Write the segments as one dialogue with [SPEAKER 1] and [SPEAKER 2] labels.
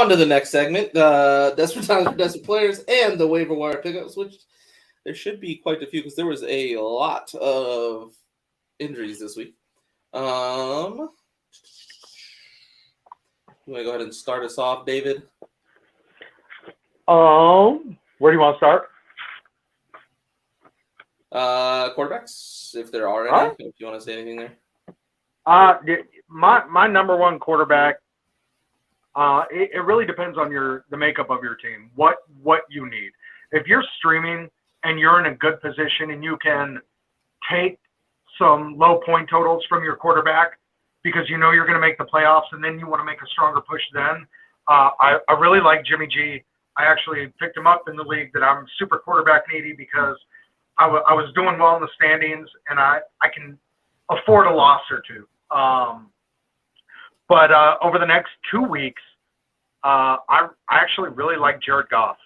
[SPEAKER 1] On to the next segment, desperate times for desperate players and the waiver wire pickups, which there should be quite a few because there was a lot of injuries this week. You want to go ahead and start us off, David?
[SPEAKER 2] Where do you want to start?
[SPEAKER 1] Quarterbacks, if there are any. Right. If you want to say anything there.
[SPEAKER 2] My number one quarterback. It really depends on the makeup of your team. What you need. If you're streaming and you're in a good position and you can take some low point totals from your quarterback because you know you're going to make the playoffs and then you want to make a stronger push then. I really like Jimmy G. I actually picked him up in the league that I'm super quarterback needy because I was doing well in the standings and I can afford a loss or two. But over the next 2 weeks, I actually really like Jared Goff.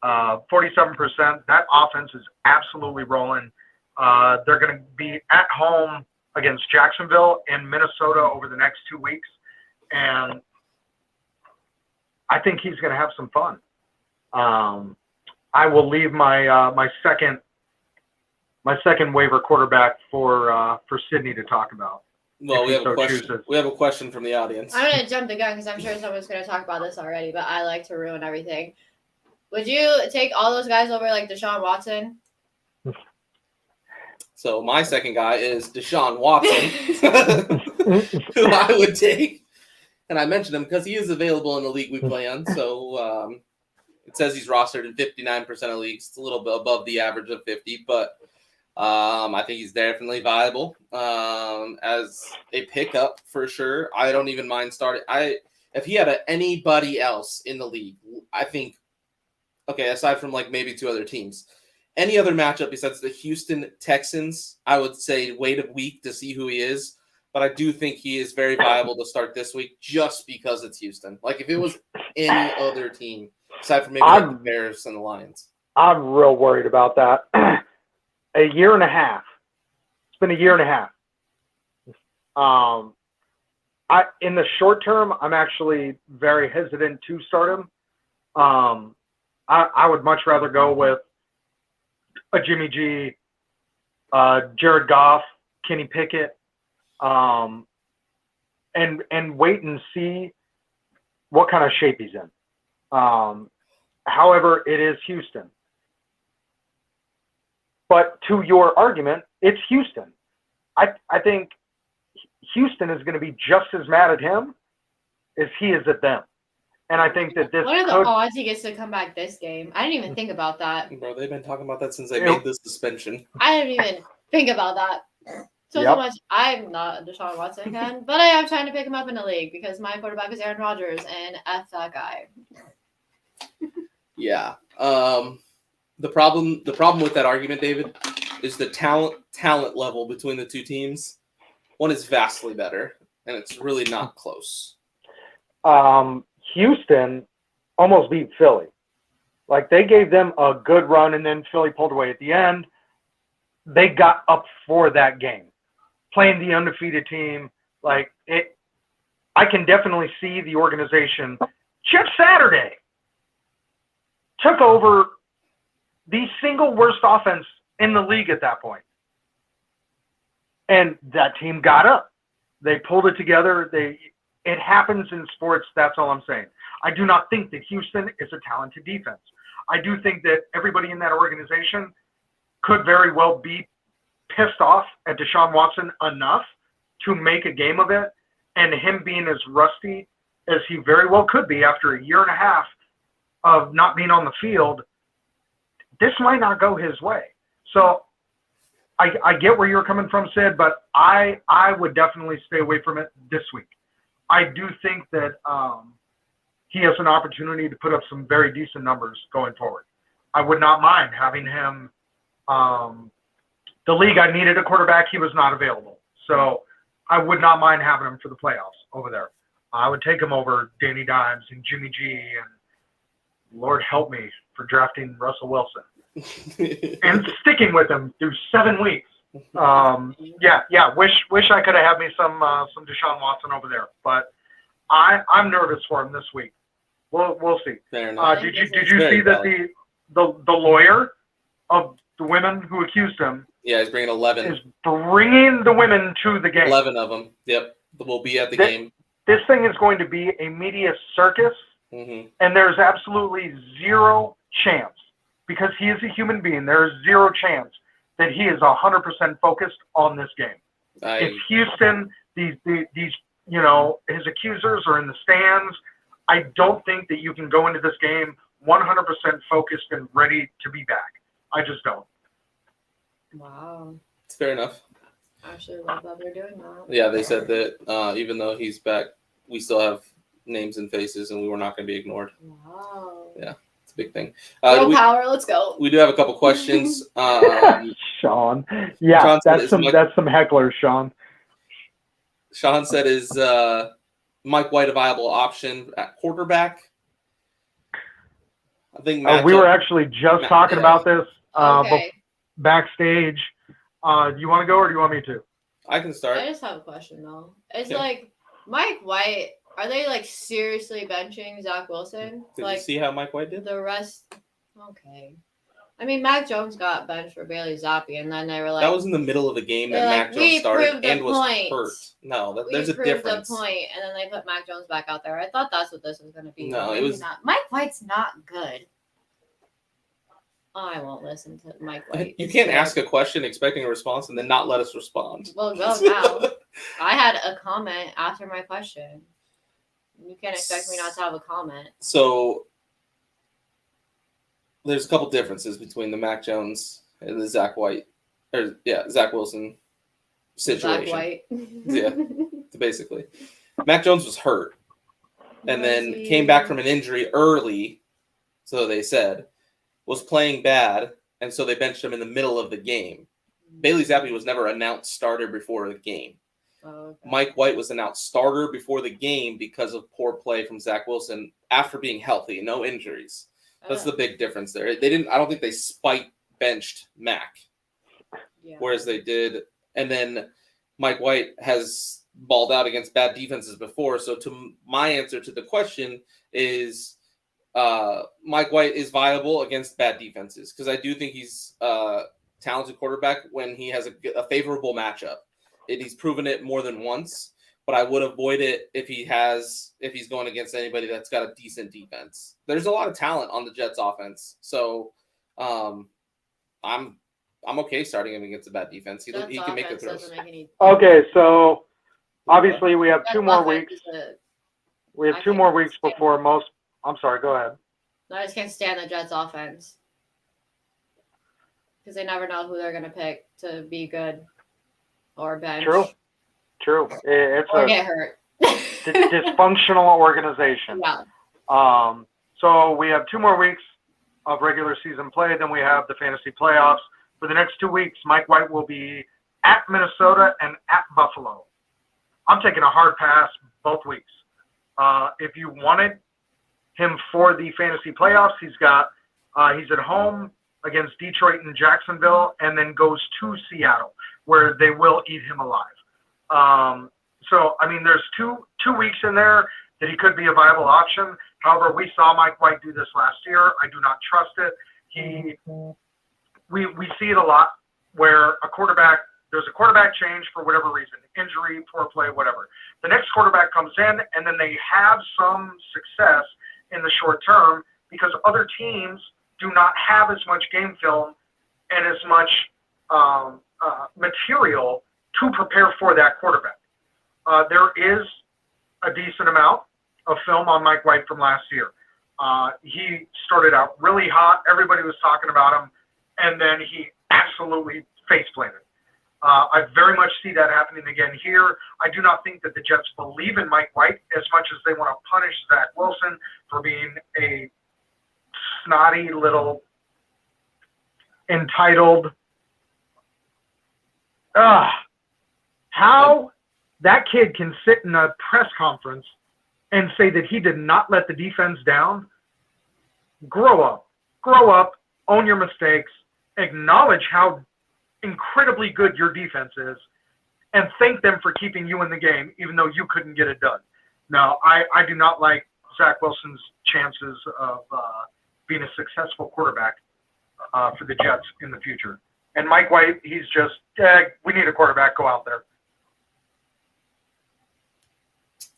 [SPEAKER 2] 47%. That offense is absolutely rolling. They're going to be at home against Jacksonville and Minnesota over the next 2 weeks, and I think he's going to have some fun. I will leave my second waiver quarterback for Sydney to talk about.
[SPEAKER 1] Well, we have a question from the audience.
[SPEAKER 3] I'm going to jump the gun because I'm sure someone's going to talk about this already, but I like to ruin everything. Would you take all those guys over like Deshaun Watson?
[SPEAKER 1] So my second guy is Deshaun Watson, who I would take. And I mentioned him because he is available in the league we play on. So it says he's rostered in 59% of leagues. It's a little bit above the average of 50, but I think he's definitely viable as a pickup for sure. I don't even mind starting. If he had anybody else in the league, I think, okay, aside from like maybe two other teams, any other matchup besides the Houston Texans, I would say wait a week to see who he is. But I do think he is very viable to start this week just because it's Houston. Like if it was any other team, aside from maybe like the Bears and the Lions.
[SPEAKER 2] I'm real worried about that. A year and a half. It's been a year and a half. In the short term, I'm actually very hesitant to start him. I would much rather go with a Jimmy G, Jared Goff, Kenny Pickett, and wait and see what kind of shape he's in. However, it is Houston. But to your argument, it's Houston. I think Houston is going to be just as mad at him as he is at them. And I think that this.
[SPEAKER 3] What are the odds he gets to come back this game? I didn't even think about that.
[SPEAKER 1] Bro, they've been talking about that since they made the suspension.
[SPEAKER 3] I didn't even think about that. So much. I'm not a Deshaun Watson fan, but I am trying to pick him up in the league because my quarterback is Aaron Rodgers, and F that guy.
[SPEAKER 1] Yeah. The problem with that argument, David, is the talent level between the two teams. One is vastly better, and it's really not close.
[SPEAKER 2] Houston almost beat Philly. Like they gave them a good run, and then Philly pulled away at the end. They got up for that game, playing the undefeated team. Like it, I can definitely see the organization. Jeff Saturday took over the single worst offense in the league at that point. And that team got up. They pulled it together. It happens in sports. That's all I'm saying. I do not think that Houston is a talented defense. I do think that everybody in that organization could very well be pissed off at Deshaun Watson enough to make a game of it. And him being as rusty as he very well could be after a year and a half of not being on the field, this might not go his way. So I get where you're coming from, Sid, but I would definitely stay away from it this week. I do think that he has an opportunity to put up some very decent numbers going forward. I would not mind having him. The league, I needed a quarterback. He was not available. So I would not mind having him for the playoffs over there. I would take him over Danny Dimes and Jimmy G and Lord help me for drafting Russell Wilson and sticking with him through 7 weeks. Wish I could have had me some Deshaun Watson over there, but I'm nervous for him this week. We'll see.
[SPEAKER 1] Fair enough.
[SPEAKER 2] Did you
[SPEAKER 1] Very
[SPEAKER 2] see that
[SPEAKER 1] valid.
[SPEAKER 2] the lawyer of the women who accused him
[SPEAKER 1] Yeah, he's bringing 11.
[SPEAKER 2] is bringing the women to the game.
[SPEAKER 1] 11 of them. Yep. Will be at the game.
[SPEAKER 2] This thing is going to be a media circus,
[SPEAKER 1] Mm-hmm.
[SPEAKER 2] and there's absolutely zero chance, because he is a human being, there is zero chance that he is 100% focused on this game. If Houston, these his accusers are in the stands, I don't think that you can go into this game 100% focused and ready to be back. I just don't.
[SPEAKER 3] Wow.
[SPEAKER 1] It's fair enough.
[SPEAKER 3] I actually love that they're doing that.
[SPEAKER 1] Yeah, they said that even though he's back, we still have names and faces, and we were not going to be ignored.
[SPEAKER 3] Wow.
[SPEAKER 1] Yeah, it's a big thing.
[SPEAKER 3] Girl power, let's go.
[SPEAKER 1] We do have a couple questions.
[SPEAKER 2] Sean. Yeah,
[SPEAKER 1] Sean said,
[SPEAKER 2] that's some hecklers, Sean.
[SPEAKER 1] Sean said, is Mike White a viable option at quarterback? I think
[SPEAKER 2] we were actually just talking about this
[SPEAKER 3] Okay.
[SPEAKER 2] backstage. Do you want to go or do you want me to?
[SPEAKER 1] I can start.
[SPEAKER 3] I just have a question though. It's
[SPEAKER 1] Yeah.
[SPEAKER 3] like Mike White. Are they like seriously benching Zach Wilson?
[SPEAKER 1] Did
[SPEAKER 3] like
[SPEAKER 1] you see how Mike White did?
[SPEAKER 3] the rest? Okay. I mean, Mac Jones got benched for Bailey Zappi, and then they were like,
[SPEAKER 1] That was in the middle of the game that
[SPEAKER 3] they're
[SPEAKER 1] Mac
[SPEAKER 3] like,
[SPEAKER 1] Jones
[SPEAKER 3] "We
[SPEAKER 1] started
[SPEAKER 3] proved the
[SPEAKER 1] and was
[SPEAKER 3] point.
[SPEAKER 1] hurt. No,
[SPEAKER 3] we
[SPEAKER 1] there's a
[SPEAKER 3] proved
[SPEAKER 1] difference.
[SPEAKER 3] the point, and then they put Mac Jones back out there. I thought that's what this was going to be.
[SPEAKER 1] No, it
[SPEAKER 3] Maybe
[SPEAKER 1] was-
[SPEAKER 3] not. Mike White's not good. I won't listen to Mike White.
[SPEAKER 1] You
[SPEAKER 3] He's
[SPEAKER 1] can't
[SPEAKER 3] good.
[SPEAKER 1] ask a question expecting a response and then not let us respond.
[SPEAKER 3] Well, go now. I had a comment after my question. You can't expect me not to have a comment.
[SPEAKER 1] So there's a couple differences between the Mac Jones and the Zach Wilson situation.
[SPEAKER 3] Zach White.
[SPEAKER 1] Yeah. Basically, Mac Jones was hurt and then
[SPEAKER 3] Was he?
[SPEAKER 1] came back from an injury early, so they said, was playing bad, and so they benched him in the middle of the game. Bailey Zappi was never announced starter before the game.
[SPEAKER 3] Oh, okay.
[SPEAKER 1] Mike White was announced starter before the game because of poor play from Zach Wilson after being healthy, no injuries. That's the big difference there. They didn't. I don't think they spite benched Mac,
[SPEAKER 3] Yeah.
[SPEAKER 1] whereas they did. And then Mike White has balled out against bad defenses before. So to my answer to the question is, Mike White is viable against bad defenses because I do think he's a talented quarterback when he has a favorable matchup. He's proven it more than once, but I would avoid it if he's going against anybody that's got a decent defense. There's a lot of talent on the Jets offense, so I'm okay starting him against a bad defense. He can make the throws.
[SPEAKER 2] Okay, so obviously we have
[SPEAKER 3] Jets
[SPEAKER 2] 2 more
[SPEAKER 3] offense
[SPEAKER 2] weeks.
[SPEAKER 3] I
[SPEAKER 2] more
[SPEAKER 3] can't
[SPEAKER 2] weeks
[SPEAKER 3] stand
[SPEAKER 2] before
[SPEAKER 3] it.
[SPEAKER 2] most. I'm sorry. Go ahead.
[SPEAKER 3] I just can't stand the Jets offense because they never know who they're gonna pick to be good or bench.
[SPEAKER 2] True. It's
[SPEAKER 3] Or
[SPEAKER 2] a
[SPEAKER 3] get hurt.
[SPEAKER 2] dysfunctional organization.
[SPEAKER 3] Yeah.
[SPEAKER 2] So we have 2 more weeks of regular season play. Then we have the fantasy playoffs. For the next 2 weeks, Mike White will be at Minnesota and at Buffalo. I'm taking a hard pass both weeks. If you wanted him for the fantasy playoffs, he's at home against Detroit and Jacksonville, and then goes to Seattle, where they will eat him alive. So, I mean, there's two weeks in there that he could be a viable option. However, we saw Mike White do this last year. I do not trust it. We see it a lot where there's a quarterback change for whatever reason, injury, poor play, whatever. The next quarterback comes in, and then they have some success in the short term because other teams do not have as much game film and as much material to prepare for that quarterback. There is a decent amount of film on Mike White from last year. He started out really hot. Everybody was talking about him, and then he absolutely face-planted. I very much see that happening again here. I do not think that the Jets believe in Mike White as much as they want to punish Zach Wilson for being a snotty little entitled. How that kid can sit in a press conference and say that he did not let the defense down? Grow up, own your mistakes, acknowledge how incredibly good your defense is, and thank them for keeping you in the game, even though you couldn't get it done. No, I do not like Zach Wilson's chances of being a successful quarterback for the Jets in the future. And Mike White, he's just, we need a quarterback, go out there.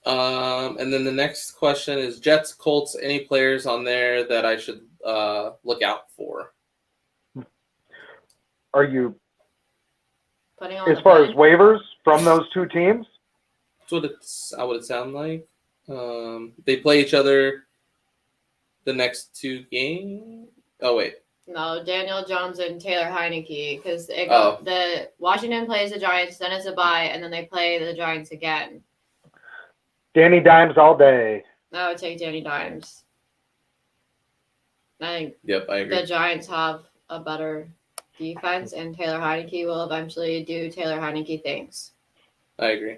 [SPEAKER 1] And then the next question is Jets, Colts, any players on there that I should look out for?
[SPEAKER 2] Are you,
[SPEAKER 3] Putting on
[SPEAKER 2] as
[SPEAKER 3] the
[SPEAKER 2] far as
[SPEAKER 3] bench.
[SPEAKER 2] waivers from those two teams?
[SPEAKER 1] That's what it sound like. They play each other the next two games. Oh, wait.
[SPEAKER 3] No, Daniel Jones and Taylor Heineke, because
[SPEAKER 1] Oh.
[SPEAKER 3] the Washington plays the Giants, then it's a bye, and then they play the Giants again.
[SPEAKER 2] Danny Dimes all day.
[SPEAKER 3] I would take Danny Dimes. I think
[SPEAKER 1] Yep, I agree.
[SPEAKER 3] the Giants have a better defense, and Taylor Heineke will eventually do Taylor Heineke things.
[SPEAKER 1] I agree.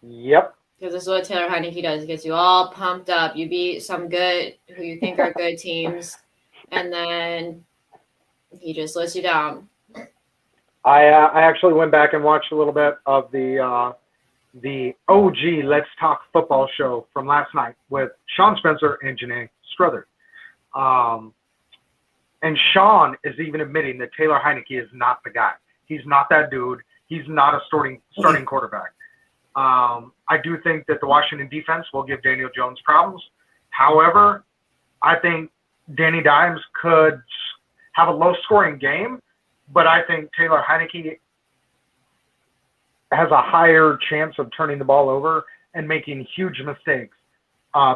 [SPEAKER 2] Yep.
[SPEAKER 3] Because this is what Taylor Heineke does. He gets you all pumped up. You beat some good, who you think are good teams, and then he just lets you down.
[SPEAKER 2] I actually went back and watched a little bit of the OG Let's Talk Football show from last night with Sean Spencer and Janae Struther. And Sean is even admitting that Taylor Heineke is not the guy. He's not that dude. He's not a starting quarterback. I do think that the Washington defense will give Daniel Jones problems. However, I think Danny Dimes could have a low-scoring game, but I think Taylor Heineke has a higher chance of turning the ball over and making huge mistakes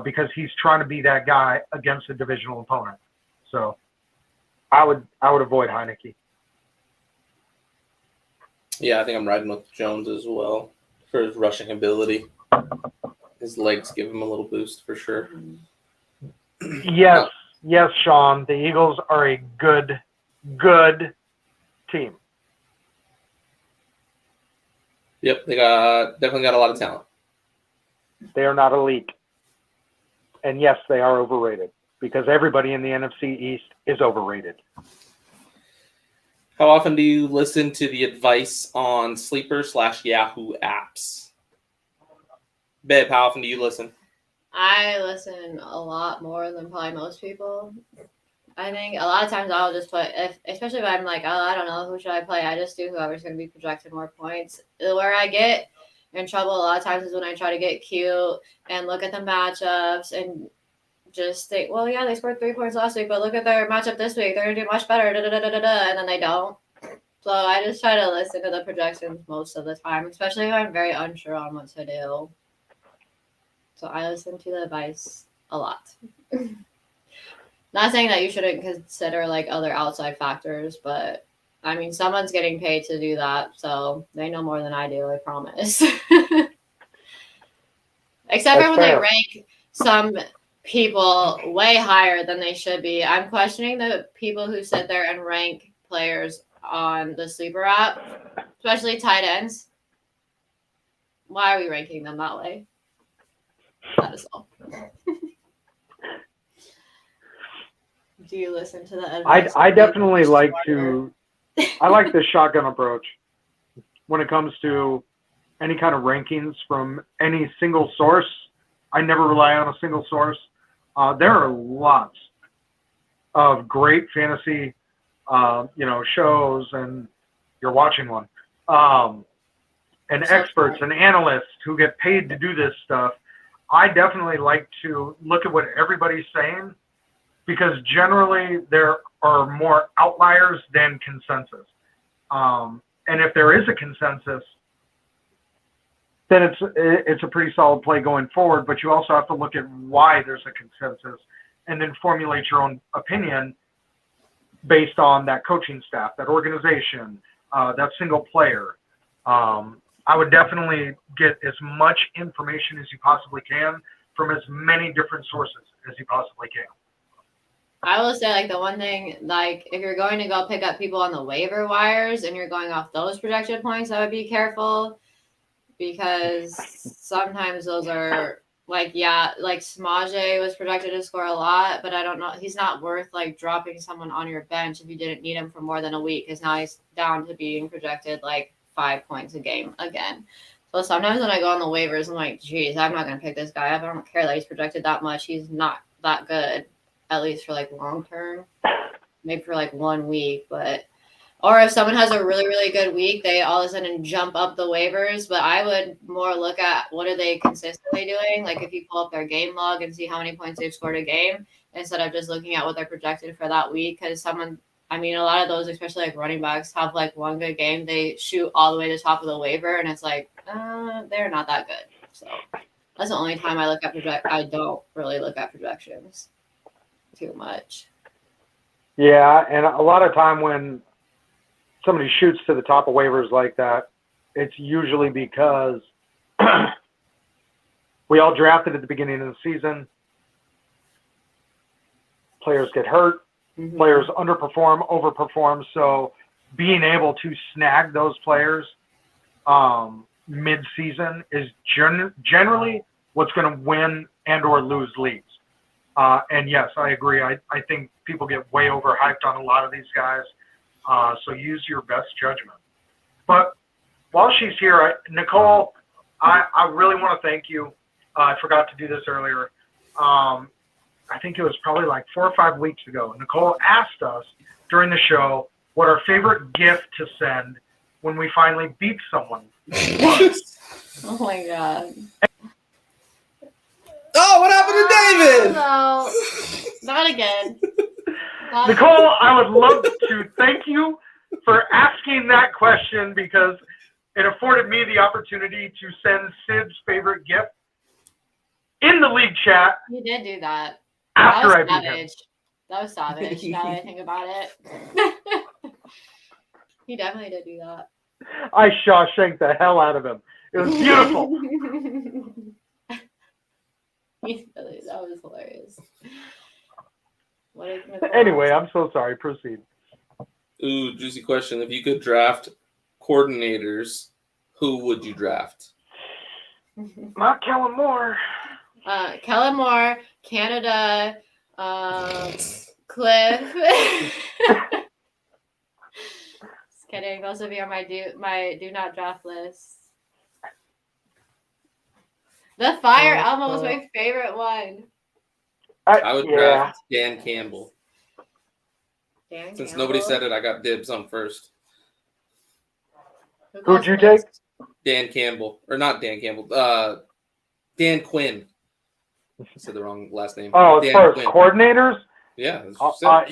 [SPEAKER 2] because he's trying to be that guy against a divisional opponent. So I would avoid Heineke.
[SPEAKER 1] Yeah, I think I'm riding with Jones as well for his rushing ability. His legs give him a little boost for sure.
[SPEAKER 2] Yes, Sean. The Eagles are a good team.
[SPEAKER 1] Yep, they definitely got a lot of talent.
[SPEAKER 2] They are not elite. And yes, they are overrated because everybody in the NFC East is overrated.
[SPEAKER 1] How often do you listen to the advice on Sleeper/Yahoo apps? Babe, how often do you listen?
[SPEAKER 3] I listen a lot more than probably most people. I think a lot of times I'll just put, especially if I'm like, oh, I don't know, who should I play? I just do whoever's going to be projected more points. Where I get in trouble a lot of times is when I try to get cute and look at the matchups and just think, well, yeah, they scored 3 points last week, but look at their matchup this week. They're going to do much better, and then they don't. So I just try to listen to the projections most of the time, especially if I'm very unsure on what to do. So I listen to the advice a lot. Not saying that you shouldn't consider like other outside factors, but I mean, someone's getting paid to do that, so they know more than I do, I promise. Except for when they rank some people way higher than they should be. I'm questioning the people who sit there and rank players on the Sleeper app, especially tight ends. Why are we ranking them that way? That is all. Do you listen to the advice?
[SPEAKER 2] I definitely like to. I like the shotgun approach when it comes to any kind of rankings from any single source. I never rely on a single source. There are lots of great fantasy, shows, and you're watching one, and experts and analysts who get paid to do this stuff. I definitely like to look at what everybody's saying because generally there are more outliers than consensus. And if there is a consensus, then it's a pretty solid play going forward. But you also have to look at why there's a consensus and then formulate your own opinion based on that coaching staff, that organization, that single player. I would definitely get as much information as you possibly can from as many different sources as you possibly can.
[SPEAKER 3] I will say, like, the one thing, like, if you're going to go pick up people on the waiver wires and you're going off those projected points, I would be careful because sometimes those are, like, yeah, like Smaje was projected to score a lot, but I don't know. He's not worth, like, dropping someone on your bench if you didn't need him for more than a week because now he's down to being projected, like, 5 points a game again. So sometimes when I go on the waivers, I'm like, geez, I'm not going to pick this guy up. I don't care that he's projected that much. He's not that good, at least for like long term, maybe for like 1 week. But or if someone has a really, really good week, they all of a sudden jump up the waivers. But I would more look at what are they consistently doing. Like if you pull up their game log and see how many points they've scored a game instead of just looking at what they're projected for that week. Because a lot of those, especially like running backs, have like one good game. They shoot all the way to the top of the waiver, and it's like, they're not that good. So that's the only time I look at I don't really look at projections too much.
[SPEAKER 2] Yeah, and a lot of time when somebody shoots to the top of waivers like that, it's usually because we all drafted at the beginning of the season. Players get hurt.
[SPEAKER 3] Mm-hmm.
[SPEAKER 2] Players underperform, overperform. So being able to snag those players mid-season is generally what's going to win and or lose leagues. And yes, I agree. I think people get way overhyped on a lot of these guys. So use your best judgment. But while she's here, Nicole, I really want to thank you. I forgot to do this earlier. I think it was probably like 4 or 5 weeks ago. Nicole asked us during the show what our favorite gift to send when we finally beat someone was.
[SPEAKER 3] Oh my god.
[SPEAKER 1] Oh, what happened to David?
[SPEAKER 3] No, not again.
[SPEAKER 2] Nicole, I would love to thank you for asking that question because it afforded me the opportunity to send Sid's favorite gift in the league chat.
[SPEAKER 3] You did do that.
[SPEAKER 2] After I
[SPEAKER 3] That was
[SPEAKER 2] beat him.
[SPEAKER 3] savage. That was savage. Now that I think about it. He definitely did do that.
[SPEAKER 2] I Shawshanked the hell out of him. It was beautiful.
[SPEAKER 3] That was hilarious.
[SPEAKER 2] Anyway, I'm so sorry. Proceed.
[SPEAKER 1] Ooh, juicy question. If you could draft coordinators, who would you draft?
[SPEAKER 2] Not Kellen Moore.
[SPEAKER 3] Kellen Moore, Canada, Cliff. Just kidding. Those will be on my do not draft list. The Fire Elmo was my favorite one.
[SPEAKER 1] I would draft Dan Campbell. Since nobody
[SPEAKER 3] Campbell?
[SPEAKER 1] said it, I got dibs on first.
[SPEAKER 2] Who'd you take?
[SPEAKER 1] Dan Campbell. Or not Dan Campbell. Dan Quinn. I said the wrong last name.
[SPEAKER 2] Oh, as
[SPEAKER 1] Dan
[SPEAKER 2] far as
[SPEAKER 1] Quinn.
[SPEAKER 2] coordinators?
[SPEAKER 1] Yeah.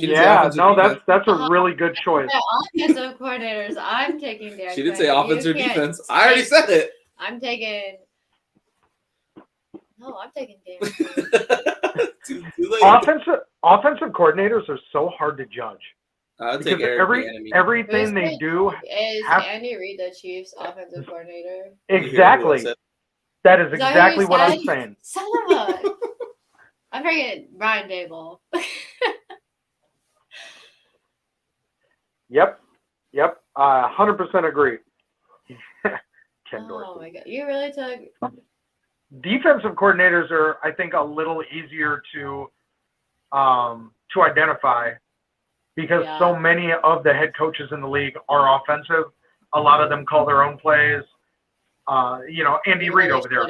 [SPEAKER 2] Yeah, no, that's a really good choice.
[SPEAKER 3] Offensive coordinators. I'm taking Dan.
[SPEAKER 1] She did
[SPEAKER 3] Quinn.
[SPEAKER 1] say offense or
[SPEAKER 3] You can't
[SPEAKER 1] defense. I already said it.
[SPEAKER 3] I'm taking. No, I'm taking Dan.
[SPEAKER 1] Too late.
[SPEAKER 2] Offensive coordinators are so hard to judge.
[SPEAKER 1] I'll take
[SPEAKER 2] Because everything they do
[SPEAKER 3] Is Andy Reid the Chiefs' offensive coordinator?
[SPEAKER 2] exactly. That is
[SPEAKER 3] Is that
[SPEAKER 2] exactly
[SPEAKER 3] who you
[SPEAKER 2] what I'm
[SPEAKER 3] said?
[SPEAKER 2] saying.
[SPEAKER 3] Son of a. I'm taking Brian Dable.
[SPEAKER 2] Yep. 100% agree. Ken
[SPEAKER 3] Oh
[SPEAKER 2] Dorsey.
[SPEAKER 3] my god, you really took.
[SPEAKER 2] Defensive coordinators are, I think, a little easier to identify because so many of the head coaches in the league are offensive. A lot of them call their own plays. Andy Reid over there.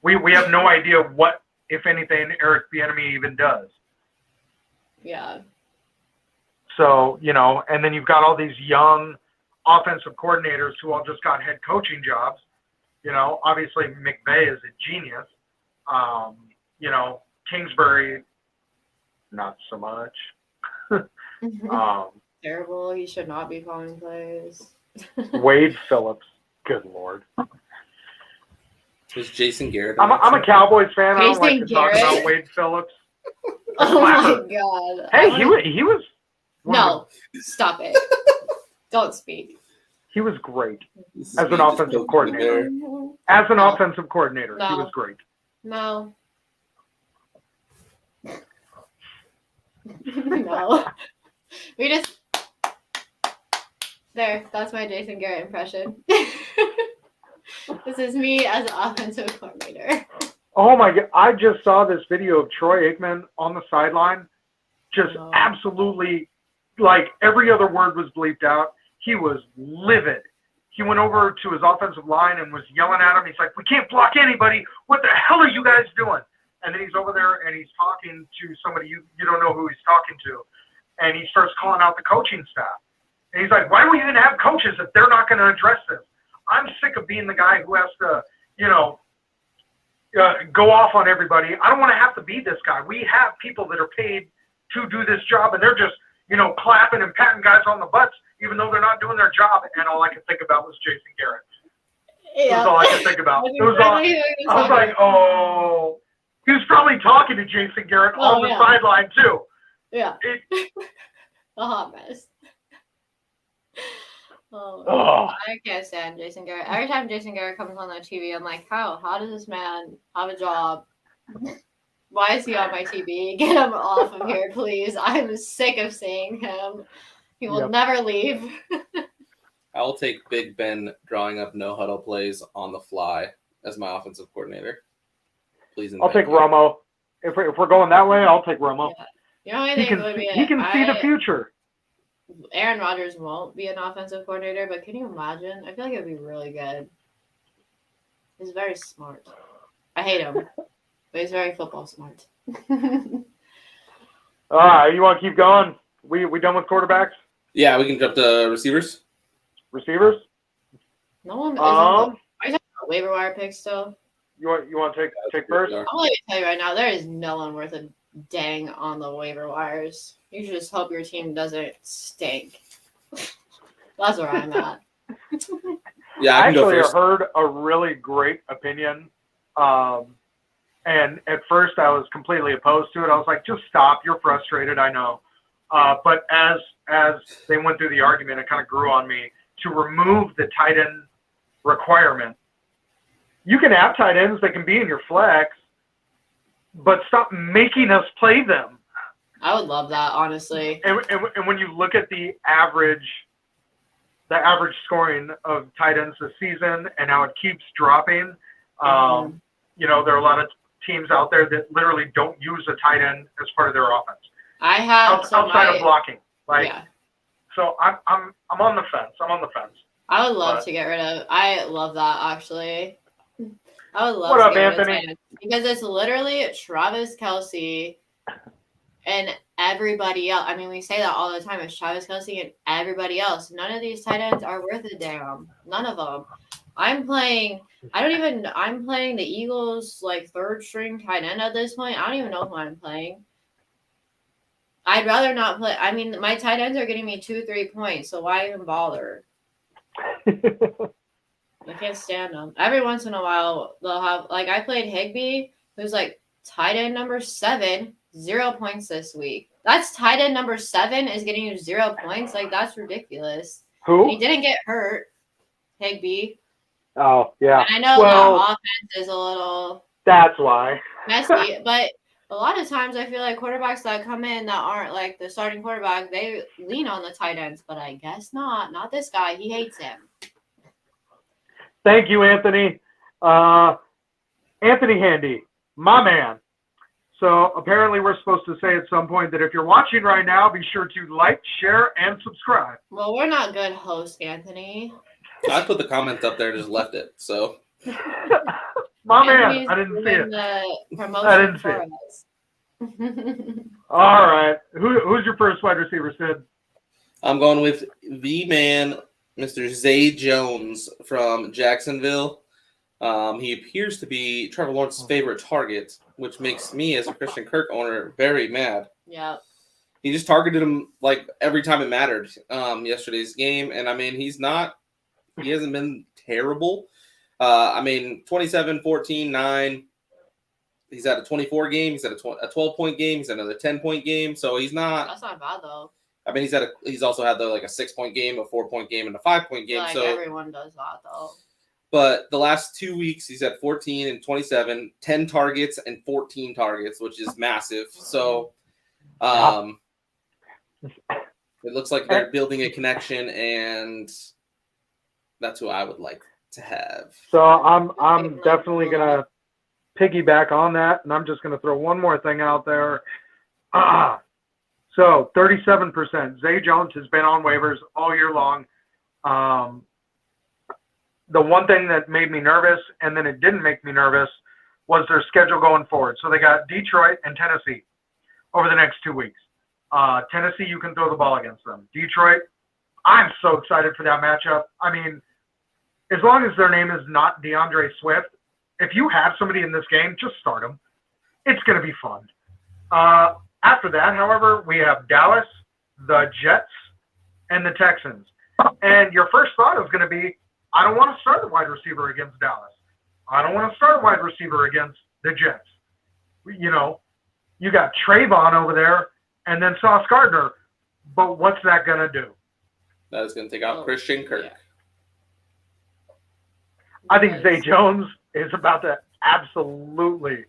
[SPEAKER 2] We have no idea what, if anything, Eric Bieniemy even does.
[SPEAKER 3] Yeah.
[SPEAKER 2] So, and then you've got all these young offensive coordinators who all just got head coaching jobs. Obviously McVay is a genius. Kingsbury, not so much.
[SPEAKER 3] Terrible. He should not be calling plays.
[SPEAKER 2] Wade Phillips. Good Lord.
[SPEAKER 1] Was Jason Garrett?
[SPEAKER 2] I'm a Cowboys fan. I don't like
[SPEAKER 3] Jason
[SPEAKER 2] to talk
[SPEAKER 3] Garrett?
[SPEAKER 2] about Wade Phillips.
[SPEAKER 3] Oh my god.
[SPEAKER 2] Hey, he was.
[SPEAKER 3] No, stop it. Don't speak.
[SPEAKER 2] He was great as an offensive coordinator. As an offensive coordinator, he was great.
[SPEAKER 3] No. No. We just. There. That's my Jason Garrett impression. This is me as an offensive coordinator.
[SPEAKER 2] Oh my god! I just saw this video of Troy Aikman on the sideline, just absolutely, like every other word was bleeped out. He was livid. he went over to his offensive line and was yelling at him. He's like, "We can't block anybody. What the hell are you guys doing?" And then he's over there and he's talking to somebody you don't know who he's talking to. And he starts calling out the coaching staff. And he's like, "Why do we even have coaches if they're not going to address this? I'm sick of being the guy who has to, go off on everybody. I don't want to have to be this guy. We have people that are paid to do this job, and they're just, clapping and patting guys on the butts, even though they're not doing their job." And all I could think about was Jason Garrett.
[SPEAKER 3] Yeah.
[SPEAKER 2] That's all I could think about. I was like, oh, he was probably talking to Jason Garrett on the sideline too.
[SPEAKER 3] Yeah. A hot mess. Oh, I can't stand Jason Garrett. Every time Jason Garrett comes on the TV, I'm like, how does this man have a job? Why is he on my TV? Get him off of here, please. I'm sick of seeing him. He will never leave.
[SPEAKER 1] I'll take Big Ben drawing up no huddle plays on the fly as my offensive coordinator. Please.
[SPEAKER 2] I'll take Romo. If we're going that way, I'll take Romo.
[SPEAKER 3] Yeah.
[SPEAKER 2] He can see the future.
[SPEAKER 3] Aaron Rodgers won't be an offensive coordinator, but can you imagine? I feel like it would be really good. He's very smart. I hate him, but he's very football smart.
[SPEAKER 2] All right, you want to keep going? We done with quarterbacks?
[SPEAKER 1] Yeah, we can jump to receivers.
[SPEAKER 2] Receivers?
[SPEAKER 3] No one. Are you talking about waiver wire picks still?
[SPEAKER 2] You want to take first?
[SPEAKER 3] I'm going to tell you right now, there is no one worth a dang on the waiver wires. You should just hope your team doesn't stink. That's where I'm at.
[SPEAKER 1] Yeah,
[SPEAKER 2] I actually heard a really great opinion. And at first I was completely opposed to it. I was like, just stop. You're frustrated, I know. But as they went through the argument, it kind of grew on me to remove the tight end requirement. You can have tight ends that can be in your flex, but stop making us play them.
[SPEAKER 3] I would love that, honestly.
[SPEAKER 2] And when you look at the average scoring of tight ends this season and how it keeps dropping, there are a lot of teams out there that literally don't use a tight end as part of their offense.
[SPEAKER 3] I have
[SPEAKER 2] outside of blocking. So I'm on the fence.
[SPEAKER 3] I would love to get rid of. I love that, actually. I would love
[SPEAKER 2] what
[SPEAKER 3] to
[SPEAKER 2] up,
[SPEAKER 3] get
[SPEAKER 2] Anthony?
[SPEAKER 3] rid of because it's literally Travis Kelce and everybody else. I mean, we say that all the time. It's Travis Kelce and everybody else. None of these tight ends are worth a damn. None of them. I'm playing the Eagles third string tight end at this point. I don't even know who I'm playing. I'd rather not play. I mean, my tight ends are getting me 2-3 points, so why even bother? I can't stand them. Every once in a while, they'll have I played Higbee, who's tight end number 7, 0 points this week. That's tight end number 7 is getting you 0 points. That's ridiculous.
[SPEAKER 2] Who?
[SPEAKER 3] He didn't get hurt. Higbee.
[SPEAKER 2] Oh yeah.
[SPEAKER 3] And I know the offense is a little.
[SPEAKER 2] That's why.
[SPEAKER 3] Messy, but a lot of times I feel like quarterbacks that come in that aren't the starting quarterback, they lean on the tight ends, but I guess not. Not this guy. He hates him.
[SPEAKER 2] Thank you, Anthony. Anthony Handy, my man. So apparently we're supposed to say at some point that if you're watching right now, be sure to like, share, and subscribe.
[SPEAKER 3] Well, we're not good hosts, Anthony.
[SPEAKER 1] I put the comment up there, just left it. So.
[SPEAKER 2] My man, I didn't see it. I didn't see it. All right. Who's your first wide receiver, Sid?
[SPEAKER 1] I'm going with the man, Mr. Zay Jones from Jacksonville. He appears to be Trevor Lawrence's favorite target, which makes me, as a Christian Kirk owner, very mad.
[SPEAKER 3] Yeah.
[SPEAKER 1] He just targeted him every time it mattered yesterday's game. And, I mean, he hasn't been terrible. 27, 14, 9. He's at a 24 game. He's at a 12-point game. He's at another 10-point game. So he's not.
[SPEAKER 3] That's not bad though.
[SPEAKER 1] I mean, he's also had a 6-point game, a 4-point game, and a 5-point game. So
[SPEAKER 3] everyone does that though.
[SPEAKER 1] But the last 2 weeks, he's at 14 and 27, 10 targets and 14 targets, which is massive. So, it looks like they're building a connection, and that's who I would like to have.
[SPEAKER 2] So I'm definitely gonna piggyback on that, and I'm just gonna throw one more thing out there. So 37%. Zay Jones has been on waivers all year long. the one thing that made me nervous, and then it didn't make me nervous, was their schedule going forward. So they got Detroit and Tennessee over the next 2 weeks. Tennessee, you can throw the ball against them. Detroit, I'm so excited for that matchup. I mean, as long as their name is not DeAndre Swift, if you have somebody in this game, just start them. It's going to be fun. After that, however, we have Dallas, the Jets, and the Texans. And your first thought is going to be, I don't want to start a wide receiver against Dallas. I don't want to start a wide receiver against the Jets. You know, you got Trayvon over there and then Sauce Gardner. But what's that going to do?
[SPEAKER 1] That is going to take out Christian Kirk.
[SPEAKER 3] Yeah.
[SPEAKER 2] I think Zay Jones is about to absolutely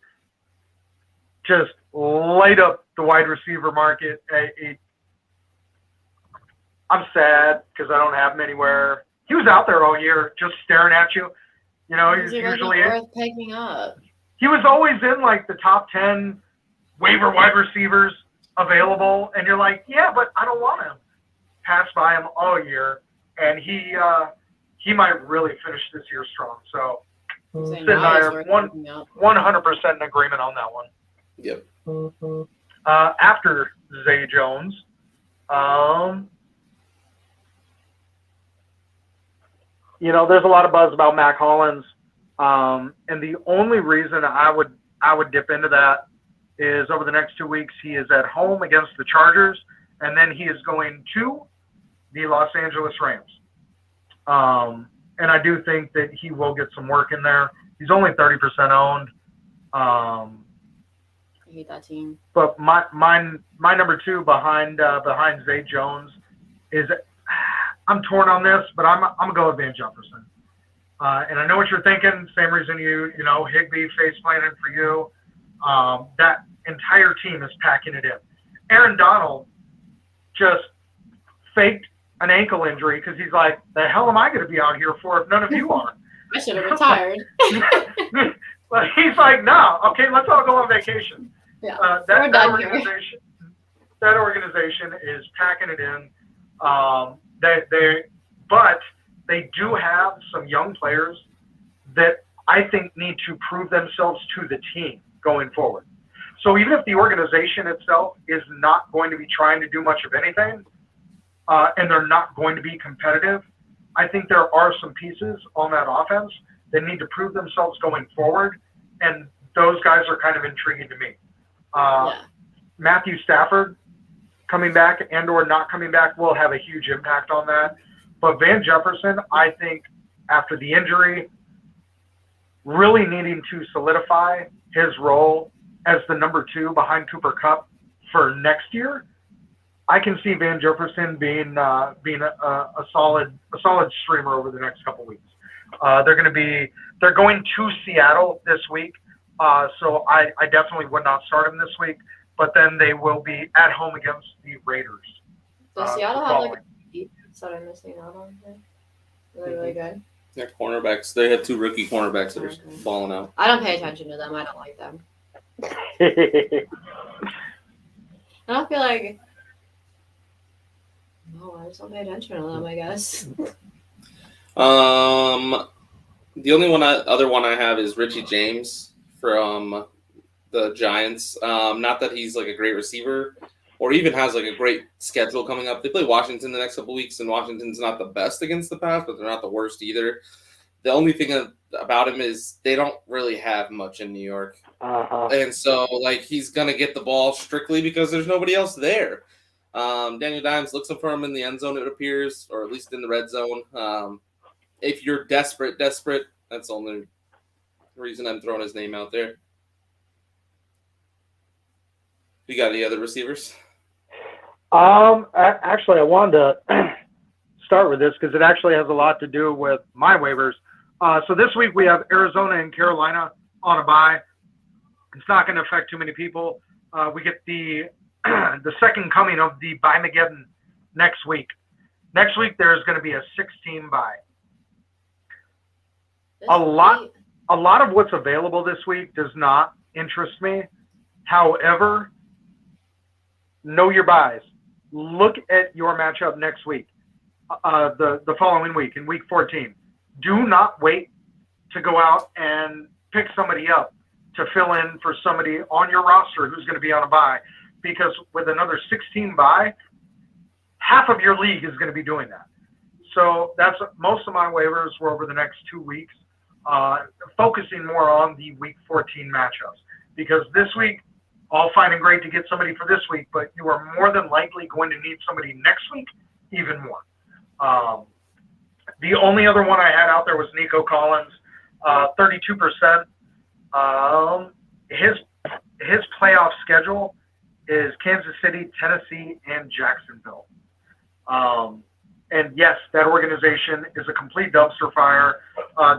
[SPEAKER 2] just light up the wide receiver market. I'm sad because I don't have him anywhere. He was out there all year just staring at you. You know, he's usually
[SPEAKER 3] worth picking up.
[SPEAKER 2] He was always in like the top 10 waiver wide receivers available, and you're like, yeah, but I don't want him. Pass by him all year, and he might really finish this year strong. So Sid and I are 100% in agreement on that one.
[SPEAKER 1] Yep.
[SPEAKER 2] After Zay Jones, you know, there's a lot of buzz about Mac Hollins, and the only reason I would dip into that is over the next 2 weeks he is at home against the Chargers, and then he is going to the Los Angeles Rams. And I do think that he will get some work in there. He's only 30% owned.
[SPEAKER 3] I hate that team.
[SPEAKER 2] But my number two behind Zay Jones is, I'm torn on this, but I'm gonna go with Van Jefferson. And I know what you're thinking. Same reason you know Higbee face planted for you. That entire team is packing it in. Aaron Donald just faked an ankle injury because he's like, the hell am I going to be out here for if none of you are?
[SPEAKER 3] I should have retired.
[SPEAKER 2] But he's like, no, okay, let's all go on vacation.
[SPEAKER 3] Yeah,
[SPEAKER 2] that organization is packing it in. But they do have some young players that I think need to prove themselves to the team going forward. So even if the organization itself is not going to be trying to do much of anything, and they're not going to be competitive, I think there are some pieces on that offense that need to prove themselves going forward, and those guys are kind of intriguing to me. Matthew Stafford coming back and or not coming back will have a huge impact on that. But Van Jefferson, I think, after the injury, really needing to solidify his role as the number 2 behind Cooper Kupp for next year, I can see Van Jefferson being a solid streamer over the next couple weeks. They're going to Seattle this week, so I definitely would not start him this week. But then they will be at home against the Raiders.
[SPEAKER 3] Does Seattle have like a defense that I'm missing out on? Really good.
[SPEAKER 1] Yeah, cornerbacks. They have 2 rookie cornerbacks that are falling out.
[SPEAKER 3] I don't pay attention to them. I don't like them. I don't feel like. No, I just don't pay attention to them, I guess.
[SPEAKER 1] The only other one I have is Richie James from the Giants. Not that he's like a great receiver or even has like a great schedule coming up. They play Washington the next couple weeks, and Washington's not the best against the pass, but they're not the worst either. The only thing about him is they don't really have much in New York. And so like he's going to get the ball strictly because there's nobody else there. Daniel Dimes looks for him in the end zone, it appears, or at least in the red zone. If you're desperate, that's the only reason I'm throwing his name out there. You got any other receivers?
[SPEAKER 2] Actually, I wanted to start with this because it actually has a lot to do with my waivers. So this week we have Arizona and Carolina on a bye. It's not going to affect too many people. We get the second coming of the bye-mageddon next week. Next week there's going to be a 6-team bye. A lot of what's available this week does not interest me. However, know your buys. Look at your matchup next week, the following week in week 14. Do not wait to go out and pick somebody up to fill in for somebody on your roster who's going to be on a bye, because with another 16 bye, half of your league is going to be doing that. So that's most of my waivers were over the next 2 weeks, focusing more on the week 14 matchups, because this week, all fine and great to get somebody for this week, but you are more than likely going to need somebody next week even more. The only other one I had out there was Nico Collins, 32%. His playoff schedule is Kansas City, Tennessee, and Jacksonville. And yes, that organization is a complete dumpster fire.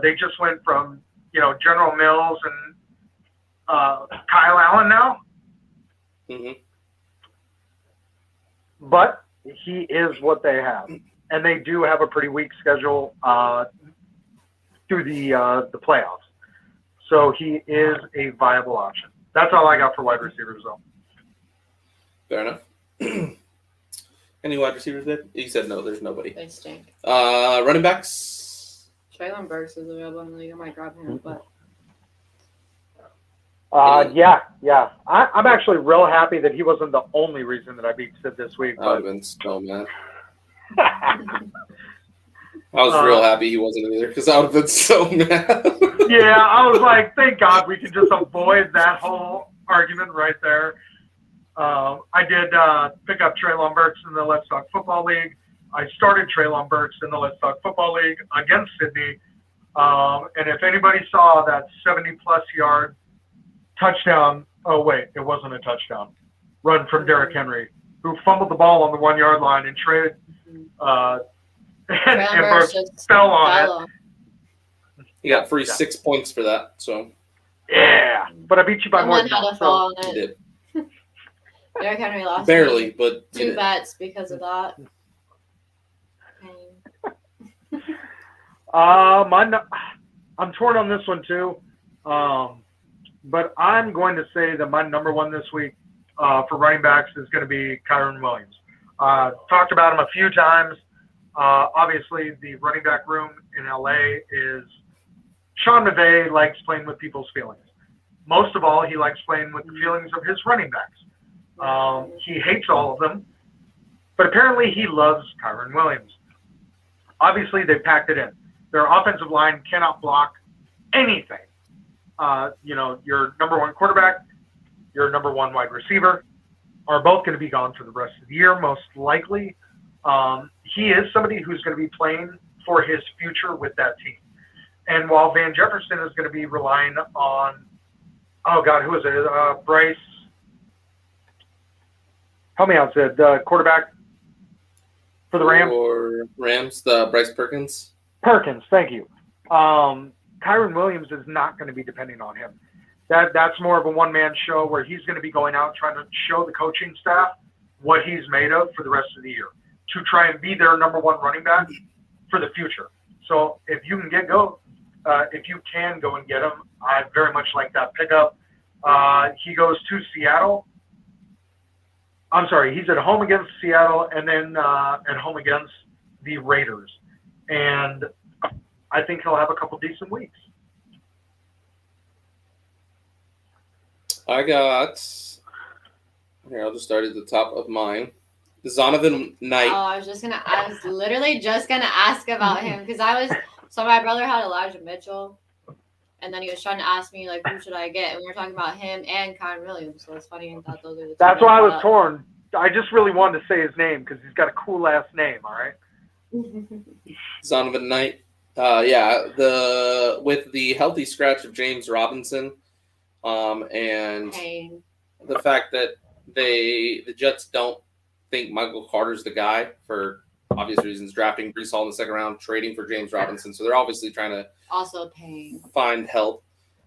[SPEAKER 2] They just went from, General Mills and Kyle Allen now.
[SPEAKER 1] Mm-hmm.
[SPEAKER 2] But he is what they have. And they do have a pretty weak schedule through the playoffs. So he is a viable option. That's all I got for wide receivers, though.
[SPEAKER 1] Fair enough. Any wide receivers there? You said no, there's nobody.
[SPEAKER 3] They stink.
[SPEAKER 1] Running backs?
[SPEAKER 3] Traylon Burks is available in the league. I might grab him, but.
[SPEAKER 2] Yeah. I'm actually real happy that he wasn't the only reason that I beat Sid this week.
[SPEAKER 1] I would have been so mad. I was real happy he wasn't either, because I would have been so mad.
[SPEAKER 2] Yeah, I was like, thank God we can just avoid that whole argument right there. I did pick up Traylon Burks in the Let's Talk Football League. I started Traylon Burks in the Let's Talk Football League against Sydney. And if anybody saw that 70-plus yard touchdown, oh, wait, it wasn't a touchdown, run from Derrick Henry, who fumbled the ball on the 1 yard line and and Burks fell on it.
[SPEAKER 1] You got free 6 points for that, so.
[SPEAKER 2] Yeah, but I beat you by more than that.
[SPEAKER 3] So.
[SPEAKER 1] You did.
[SPEAKER 3] Derrick Henry lost
[SPEAKER 1] barely, but
[SPEAKER 3] 2 bets because of that.
[SPEAKER 2] I'm torn on this one too, but I'm going to say that my number one this week for running backs is going to be Kyren Williams. Talked about him a few times. Obviously, the running back room in LA is Sean McVay likes playing with people's feelings. Most of all, he likes playing with the feelings of his running backs. He hates all of them, but apparently he loves Kyren Williams. Obviously, they packed it in. Their offensive line cannot block anything. Your number one quarterback, your number one wide receiver are both going to be gone for the rest of the year, most likely. He is somebody who's going to be playing for his future with that team. And while Van Jefferson is going to be relying on, who is it? Bryce. Help me out, Sid. The quarterback for the Rams?
[SPEAKER 1] Or Rams, the Bryce Perkins.
[SPEAKER 2] Perkins, thank you. Kyren Williams is not going to be depending on him. That's more of a one-man show where he's going to be going out trying to show the coaching staff what he's made of for the rest of the year to try and be their number one running back for the future. So if you can go and get him, I very much like that pickup. He goes to Seattle. I'm sorry, he's at home against Seattle and then at home against the Raiders. And I think he'll have a couple decent weeks.
[SPEAKER 1] I'll just start at the top of mine. Zonovan Knight.
[SPEAKER 3] Oh, I was literally just gonna ask about him because my brother had Elijah Mitchell, and then he was trying to ask me like who should I get, and we were talking about him and Kyren Williams. So it's funny that those are the two.
[SPEAKER 2] That's why I was torn. I just really wanted to say his name because he's got a cool last name. All right.
[SPEAKER 1] Zonovan Knight. With the healthy scratch of James Robinson, and the fact that the Jets don't think Michael Carter's the guy for obvious reasons, drafting Breece Hall in the second round, trading for James Robinson. So they're obviously trying to
[SPEAKER 3] also paying
[SPEAKER 1] find help.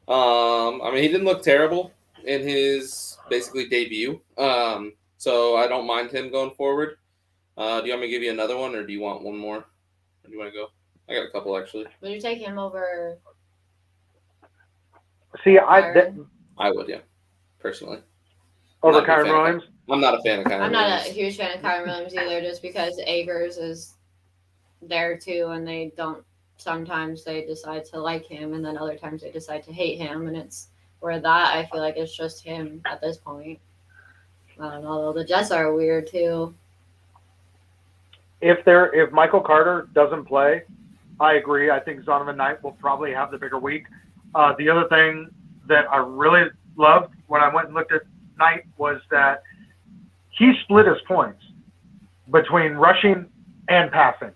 [SPEAKER 1] He didn't look terrible in his basically debut. So I don't mind him going forward. Do you want me to give you another one, or do you want one more? Or do you want to go? I got a couple actually.
[SPEAKER 3] Would you take him over?
[SPEAKER 2] See,
[SPEAKER 1] I would, yeah, personally.
[SPEAKER 2] Over Kyren Williams?
[SPEAKER 1] I'm not a fan of Kyren Williams.
[SPEAKER 3] I'm not a huge fan of Kyren Williams either, just because Akers is there too, and they don't sometimes they decide to like him, and then other times they decide to hate him, and it's where that I feel like it's just him at this point. I don't know. The Jets are weird too.
[SPEAKER 2] If Michael Carter doesn't play, I agree. I think Zonovan Knight will probably have the bigger week. The other thing that I really loved when I went and looked at Knight was that he split his points between rushing and passing.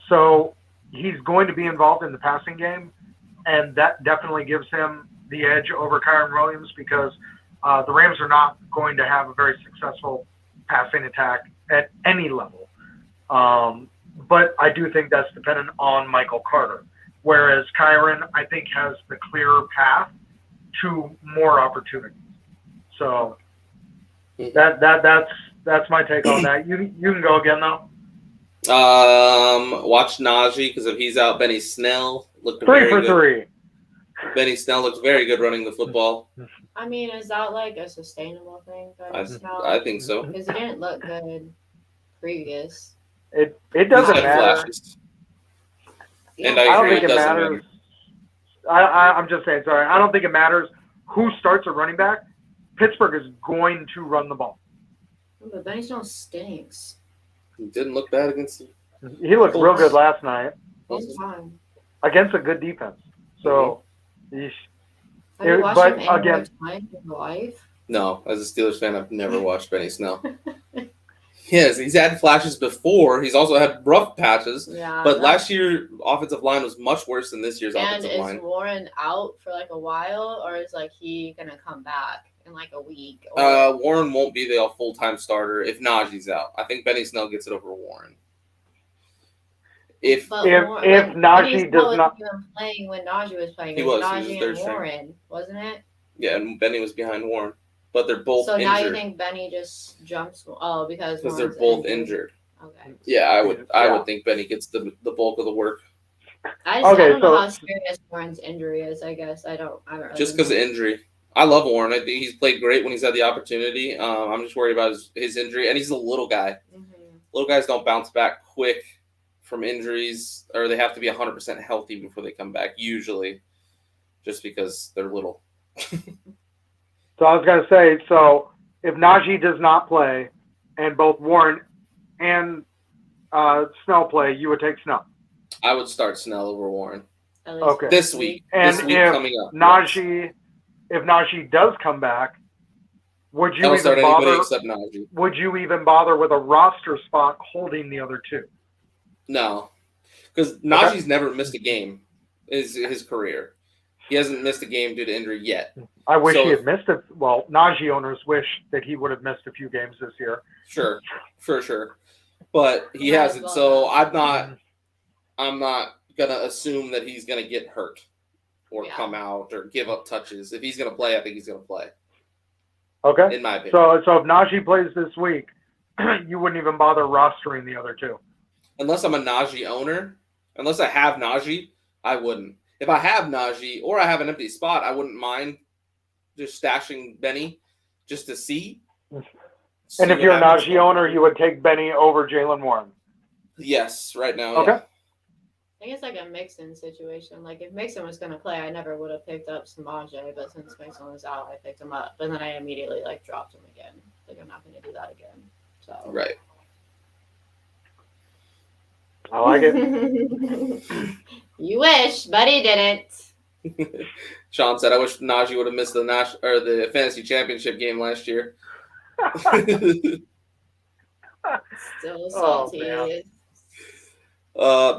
[SPEAKER 2] So he's going to be involved in the passing game, and that definitely gives him the edge over Kyron Williams because the Rams are not going to have a very successful passing attack at any level. But I do think that's dependent on Michael Carter, whereas Kyron, I think, has the clearer path to more opportunities. So that's my take on that. You can go again though.
[SPEAKER 1] Watch Najee because if he's out, Benny Snell looked
[SPEAKER 2] 3 for
[SPEAKER 1] good.
[SPEAKER 2] 3.
[SPEAKER 1] Benny Snell looks very good running the football.
[SPEAKER 3] I mean, is that like a sustainable thing?
[SPEAKER 1] I think so.
[SPEAKER 3] Because he didn't look good previous.
[SPEAKER 2] It
[SPEAKER 1] He's
[SPEAKER 2] doesn't
[SPEAKER 1] had
[SPEAKER 2] matter.
[SPEAKER 1] flashes. And
[SPEAKER 2] I
[SPEAKER 1] I
[SPEAKER 2] don't
[SPEAKER 1] agree,
[SPEAKER 2] think
[SPEAKER 1] it
[SPEAKER 2] it
[SPEAKER 1] doesn't
[SPEAKER 2] matters.
[SPEAKER 1] matter.
[SPEAKER 2] I'm just saying, sorry. I don't think it matters who starts a running back. Pittsburgh is going to run the ball.
[SPEAKER 3] But Benny Snell stinks.
[SPEAKER 1] He didn't look bad against him.
[SPEAKER 2] He looked real good last night
[SPEAKER 3] It's fine.
[SPEAKER 2] against a good defense. So, yeesh.
[SPEAKER 3] Have you watched
[SPEAKER 2] But
[SPEAKER 3] him any more
[SPEAKER 2] again-
[SPEAKER 3] time in your life?
[SPEAKER 1] No, as a Steelers fan, I've never watched Benny Snell. Yes, he's had flashes before. He's also had rough patches.
[SPEAKER 3] Yeah.
[SPEAKER 1] But last year, offensive line was much worse than this year's
[SPEAKER 3] and
[SPEAKER 1] offensive
[SPEAKER 3] is
[SPEAKER 1] line.
[SPEAKER 3] Warren out for like a while, or is like he gonna come back in like a week? Or...
[SPEAKER 1] Warren won't be the full-time starter if Najee's out. I think Benny Snell gets it over Warren. If
[SPEAKER 2] If Najee does not,
[SPEAKER 3] even playing when Najee was playing,
[SPEAKER 1] He
[SPEAKER 3] it was
[SPEAKER 1] was. He was
[SPEAKER 3] Najee
[SPEAKER 1] third
[SPEAKER 3] and
[SPEAKER 1] string.
[SPEAKER 3] Warren, wasn't it?
[SPEAKER 1] yeah, and Benny was behind Warren, but they're both
[SPEAKER 3] So now you
[SPEAKER 1] injured
[SPEAKER 3] think Benny just jumps? Oh, because
[SPEAKER 1] because they're
[SPEAKER 3] Warren's
[SPEAKER 1] both injured.
[SPEAKER 3] Okay.
[SPEAKER 1] Yeah, I would
[SPEAKER 2] Yeah.
[SPEAKER 1] think Benny gets the bulk of the work
[SPEAKER 3] I don't
[SPEAKER 2] Okay,
[SPEAKER 3] know
[SPEAKER 2] so-
[SPEAKER 3] how serious Warren's injury is. I guess I don't really
[SPEAKER 1] just because of
[SPEAKER 3] know.
[SPEAKER 1] injury. I love Warren. I think he's played great when he's had the opportunity. I'm just worried about his injury, and he's a little guy.
[SPEAKER 3] Mhm.
[SPEAKER 1] Little guys don't bounce back quick from injuries, or they have to be 100% healthy before they come back, usually, just because they're little.
[SPEAKER 2] so I was going to say, so if Najee does not play and both Warren and Snell play, you would take Snell.
[SPEAKER 1] I would start Snell over Warren
[SPEAKER 3] At least
[SPEAKER 2] Okay.
[SPEAKER 1] this week.
[SPEAKER 2] And
[SPEAKER 1] This week
[SPEAKER 2] if
[SPEAKER 1] coming up.
[SPEAKER 2] If Najee does come back, would
[SPEAKER 1] I
[SPEAKER 2] you
[SPEAKER 1] don't
[SPEAKER 2] even
[SPEAKER 1] start anybody
[SPEAKER 2] bother?
[SPEAKER 1] except Najee.
[SPEAKER 2] Would you even bother with a roster spot holding the other two?
[SPEAKER 1] No, because Najee's never missed a game in his career. He hasn't missed a game due to injury yet.
[SPEAKER 2] I wish
[SPEAKER 1] So
[SPEAKER 2] he
[SPEAKER 1] if-
[SPEAKER 2] had missed it. Well, Najee owners wish that he would have missed a few games this year.
[SPEAKER 1] Sure, for sure, but he
[SPEAKER 3] Might as
[SPEAKER 1] hasn't.
[SPEAKER 3] well
[SPEAKER 1] So
[SPEAKER 3] not.
[SPEAKER 1] I'm not gonna assume that he's gonna get hurt or
[SPEAKER 3] Yeah.
[SPEAKER 1] come out or give up touches. If he's gonna play, I think he's gonna play.
[SPEAKER 2] Okay.
[SPEAKER 1] In my opinion,
[SPEAKER 2] So if Najee plays this week, you wouldn't even bother rostering the other two.
[SPEAKER 1] unless I'm a Najee owner, unless I have Najee, I wouldn't. If I have Najee or I have an empty spot, I wouldn't mind just stashing Benny just to see.
[SPEAKER 2] And if you're a Najee owner, you would take Benny over Jalen Warren.
[SPEAKER 1] Yes, right now.
[SPEAKER 2] Okay.
[SPEAKER 1] Yeah.
[SPEAKER 3] I think it's like a Mixon situation. Like if Mixon was gonna play, I never would have picked up Samaje, but since Mixon was out, I picked him up. But then I immediately like dropped him again. Like I'm not gonna do that again. So
[SPEAKER 1] Right.
[SPEAKER 2] I like it.
[SPEAKER 3] You wish, but he didn't.
[SPEAKER 1] Sean said, "I wish Najee would have missed the fantasy championship game last year."
[SPEAKER 3] Still
[SPEAKER 2] Oh,
[SPEAKER 3] salty.
[SPEAKER 2] man.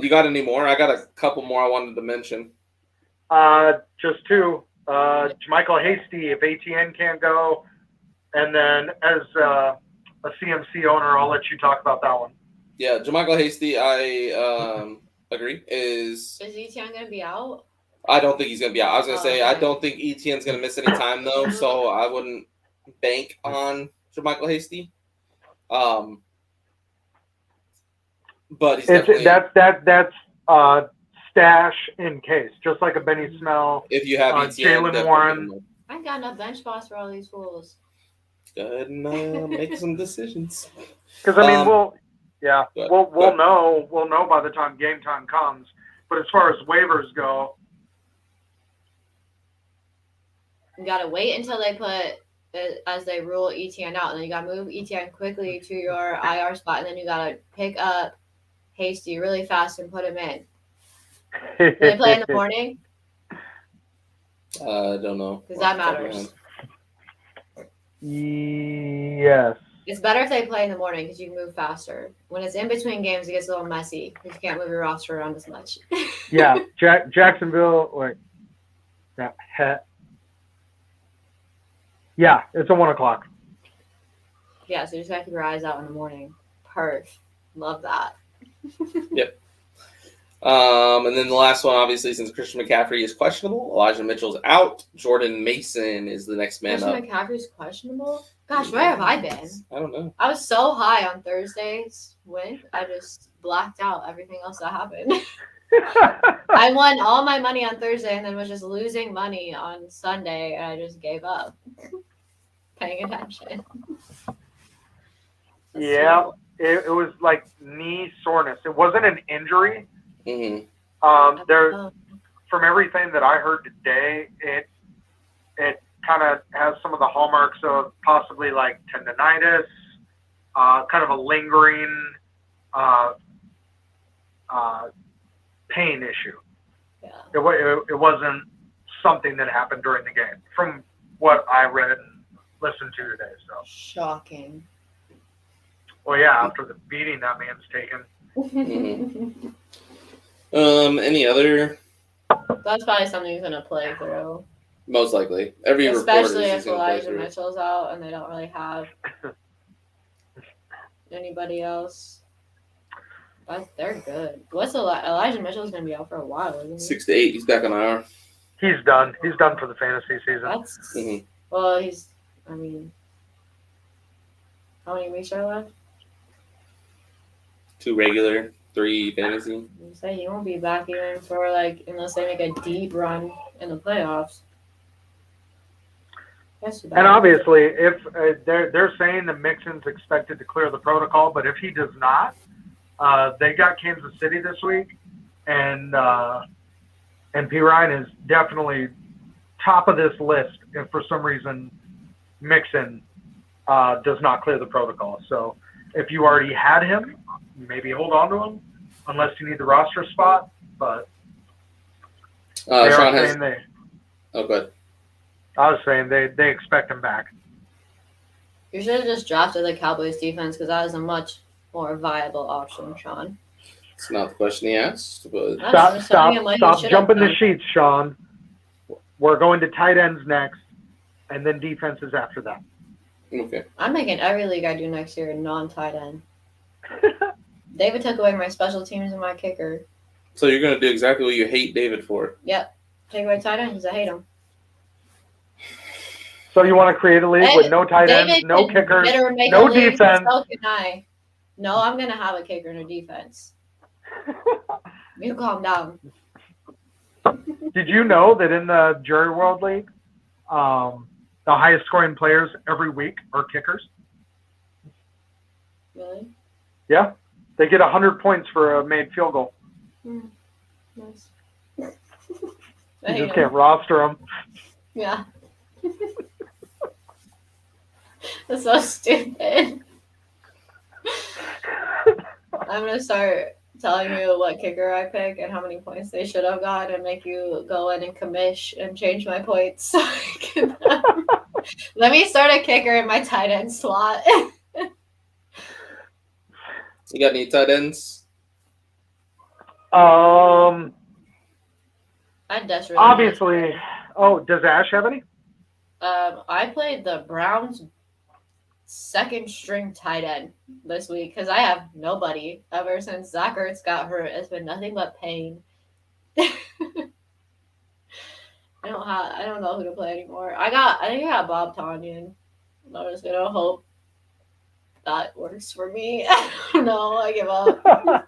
[SPEAKER 1] You got any more? I got a couple more I wanted to mention.
[SPEAKER 2] Just two. Michael Hasty, if ATN can't go, and then as a CMC owner, I'll let you talk about that one.
[SPEAKER 1] Yeah, JaMychal Hasty, I agree. Is
[SPEAKER 3] Etienne gonna be out?
[SPEAKER 1] I don't think he's gonna be out. I was gonna say I
[SPEAKER 3] Okay.
[SPEAKER 1] don't think ETN's gonna miss any time though, so I wouldn't bank on JaMychal Hasty. But he's definitely
[SPEAKER 2] That's stash in case, just like a Benny Snell.
[SPEAKER 1] if you have ETN,
[SPEAKER 2] Jalen
[SPEAKER 1] definitely
[SPEAKER 2] Warren.
[SPEAKER 1] get him.
[SPEAKER 3] I ain't got enough bench spots for all these fools.
[SPEAKER 1] Go ahead and make some decisions.
[SPEAKER 2] Because I mean, Yeah,
[SPEAKER 1] But-
[SPEAKER 2] we'll
[SPEAKER 1] but-
[SPEAKER 2] know by the time game time comes. But as far as waivers go,
[SPEAKER 3] You gotta wait until they put as they rule ETN out, and then you gotta move ETN quickly to your IR spot, and then you gotta pick up Hasty really fast and put him in. Do they play in the morning?
[SPEAKER 1] I don't know.
[SPEAKER 3] Because that matters.
[SPEAKER 2] Yes.
[SPEAKER 3] It's better if they play in the morning because you can move faster. When it's in between games, it gets a little messy because you can't move your roster around as much.
[SPEAKER 2] Yeah, Jacksonville. Wait, yeah, it's a 1 o'clock.
[SPEAKER 3] Yeah, so you just gotta keep your eyes out in the morning. Perf. Love that.
[SPEAKER 1] And then the last one, obviously, since Christian McCaffrey is questionable, Elijah Mitchell's out. Jordan Mason is the next man
[SPEAKER 3] Christian
[SPEAKER 1] up.
[SPEAKER 3] McCaffrey's questionable? Gosh, where have I been?
[SPEAKER 1] I don't know.
[SPEAKER 3] I was so high on Thursday's win, I just blacked out everything else that happened. I won all my money on Thursday and then was just losing money on Sunday, and I just gave up paying attention.
[SPEAKER 2] Yeah, it was like knee soreness. It wasn't an injury.
[SPEAKER 1] Mm-hmm.
[SPEAKER 2] There, from everything that I heard today, it kind of has some of the hallmarks of possibly like tendonitis, kind of a lingering pain issue.
[SPEAKER 3] Yeah.
[SPEAKER 2] It wasn't something that happened during the game, from what I read and listened to today. So,
[SPEAKER 3] Shocking.
[SPEAKER 2] well, yeah, after the beating that man's taken.
[SPEAKER 1] Mm-hmm. Any other?
[SPEAKER 3] That's probably something he's gonna play through.
[SPEAKER 1] Most likely. Every
[SPEAKER 3] Especially
[SPEAKER 1] report is
[SPEAKER 3] if
[SPEAKER 1] he's gonna play
[SPEAKER 3] Elijah
[SPEAKER 1] through.
[SPEAKER 3] Mitchell's out and they don't really have anybody else. They're good. Elijah Mitchell's gonna be out for a while, isn't he?
[SPEAKER 1] 6 to 8. He's back on IR.
[SPEAKER 2] He's done. He's done for the fantasy season.
[SPEAKER 3] That's
[SPEAKER 1] Mhm.
[SPEAKER 3] well, I mean, how many weeks are left?
[SPEAKER 1] 2 regular, 3 fantasy.
[SPEAKER 3] You say he won't be back even for unless they make a deep run in the playoffs. That's too bad.
[SPEAKER 2] And obviously, if they're saying that Mixon's expected to clear the protocol, but if he does not, they got Kansas City this week, and P. Ryan is definitely top of this list if for some reason Mixon does not clear the protocol. So if you already had him, maybe hold on to him unless you need the roster spot. But they
[SPEAKER 1] Sean
[SPEAKER 2] are
[SPEAKER 1] has.
[SPEAKER 2] saying they.
[SPEAKER 1] Oh, good.
[SPEAKER 2] I was saying they expect him back.
[SPEAKER 3] You should have just drafted the Cowboys defense because that is a much more viable option, Sean.
[SPEAKER 1] It's not the question he asked, but
[SPEAKER 2] Stop
[SPEAKER 3] should
[SPEAKER 2] jumping
[SPEAKER 3] have
[SPEAKER 2] the sheets, Sean. We're going to tight ends next, and then defenses after that.
[SPEAKER 1] okay.
[SPEAKER 3] I'm making every league I do next year non-tight end. David took away my special teams and my kicker.
[SPEAKER 1] So you're gonna do exactly what you hate David for.
[SPEAKER 3] Yep. Take away tight ends because I hate them.
[SPEAKER 2] So you want to create a league with no tight ends,
[SPEAKER 3] David
[SPEAKER 2] no
[SPEAKER 3] could
[SPEAKER 2] kickers,
[SPEAKER 3] better make
[SPEAKER 2] no
[SPEAKER 3] a league,
[SPEAKER 2] defense?
[SPEAKER 3] So can I. No, I'm going to have a kicker and a defense. You calm down.
[SPEAKER 2] Did you know that in the Jury World League, the highest scoring players every week are kickers?
[SPEAKER 3] Really?
[SPEAKER 2] Yeah. They get 100 points for a made field goal.
[SPEAKER 3] Nice.
[SPEAKER 2] You just can't roster them.
[SPEAKER 3] Yeah. That's so stupid. I'm going to start telling you what kicker I pick and how many points they should have got and make you go in and commish and change my points so I can let me start a kicker in my tight end slot.
[SPEAKER 1] You got any tight ends?
[SPEAKER 3] I desperately
[SPEAKER 2] Obviously. Oh, does Ash have any?
[SPEAKER 3] I played the Browns' second string tight end this week because I have nobody ever since Zach Ertz got hurt. It's been nothing but pain. I don't know who to play anymore. I think I got Bob Tonyan. I'm just gonna hope that works for me. I don't know. I give up.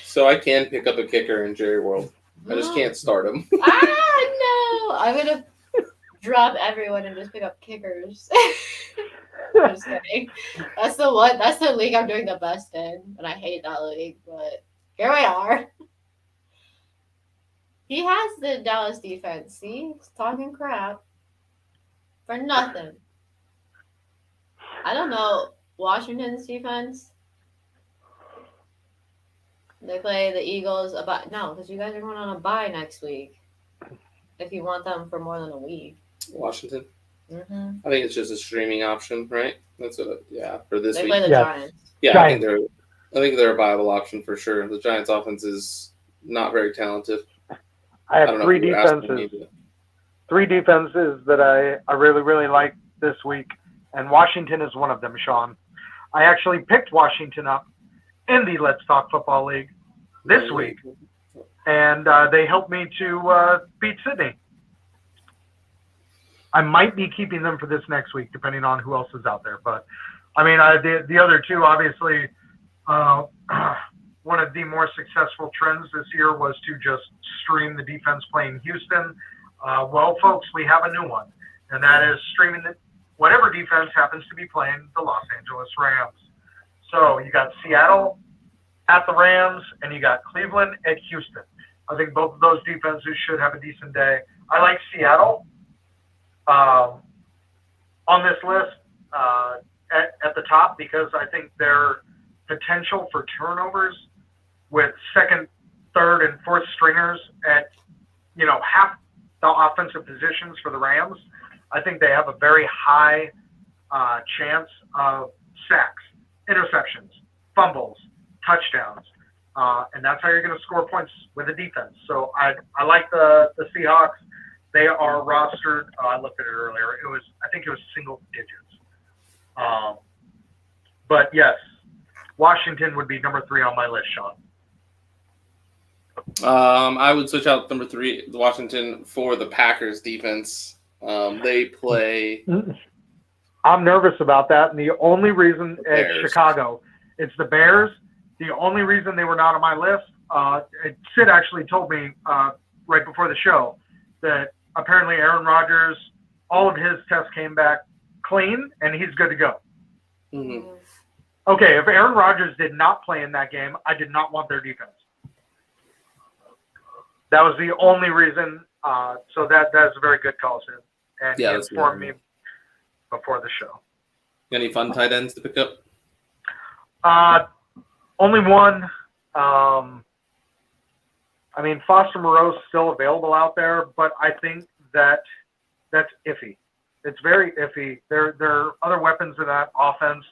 [SPEAKER 1] So I can pick up a kicker in Jerry World. I just can't start him.
[SPEAKER 3] No! I'm gonna drop everyone and just pick up kickers. I'm just kidding. That's the league I'm doing the best in, and I hate that league. But here we are. He has the Dallas defense. See, he's talking crap for nothing. I don't know Washington's defense. They play the Eagles no, because you guys are going on a bye next week. If you want them for more than a week.
[SPEAKER 1] Washington.
[SPEAKER 3] Mm-hmm.
[SPEAKER 1] I think it's just a streaming option, right? That's for this
[SPEAKER 3] They
[SPEAKER 1] week.
[SPEAKER 3] play the Giants.
[SPEAKER 1] Yeah,
[SPEAKER 2] Giants.
[SPEAKER 1] I think they're a viable option for sure. The Giants' offense is not very talented.
[SPEAKER 2] I have
[SPEAKER 1] don't know
[SPEAKER 2] three
[SPEAKER 1] if you were asking me,
[SPEAKER 2] defenses. Three defenses that I really, really like this week, and Washington is one of them, Sean. I actually picked Washington up in the Let's Talk Football League this week, and they helped me to beat Sydney. I might be keeping them for this next week, depending on who else is out there. But, I mean, the other two, obviously, one of the more successful trends this year was to just stream the defense playing Houston. Well, folks, we have a new one, and that is streaming whatever defense happens to be playing the Los Angeles Rams. So you got Seattle at the Rams, and you got Cleveland at Houston. I think both of those defenses should have a decent day. I like Seattle on this list at the top because I think their potential for turnovers with second, third, and fourth stringers at, half the offensive positions for the Rams, I think they have a very high chance of sacks, interceptions, fumbles, touchdowns, and that's how you're going to score points with a defense. So I like the Seahawks. They are rostered. I looked at it earlier. I think it was single digits. But yes, Washington would be number 3 on my list, Sean.
[SPEAKER 1] I would switch out number 3, the Washington, for the Packers defense. They play.
[SPEAKER 2] I'm nervous about that, and the only reason it's Chicago, it's the Bears. The only reason they were not on my list, Sid actually told me right before the show that apparently Aaron Rodgers, all of his tests came back clean, and he's good to go.
[SPEAKER 1] Mm-hmm.
[SPEAKER 2] Okay, if Aaron Rodgers did not play in that game, I did not want their defense. That was the only reason. So that's a very good call, Sid. And he informed me before the show.
[SPEAKER 1] Any fun tight ends to pick up?
[SPEAKER 2] Only one. Foster Moreau's still available out there, but I think that's iffy. It's very iffy. There are other weapons in that offense.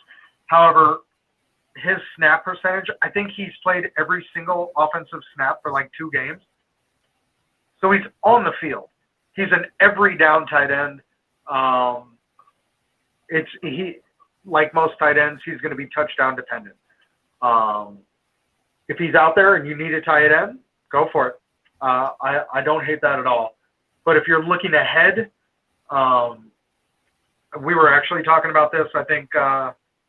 [SPEAKER 2] However, his snap percentage, I think he's played every single offensive snap for like 2 games. So he's on the field. He's an every down tight end. Like most tight ends, he's going to be touchdown dependent. If he's out there and you need a tight end, go for it. I don't hate that at all. But if you're looking ahead, we were actually talking about this, I think,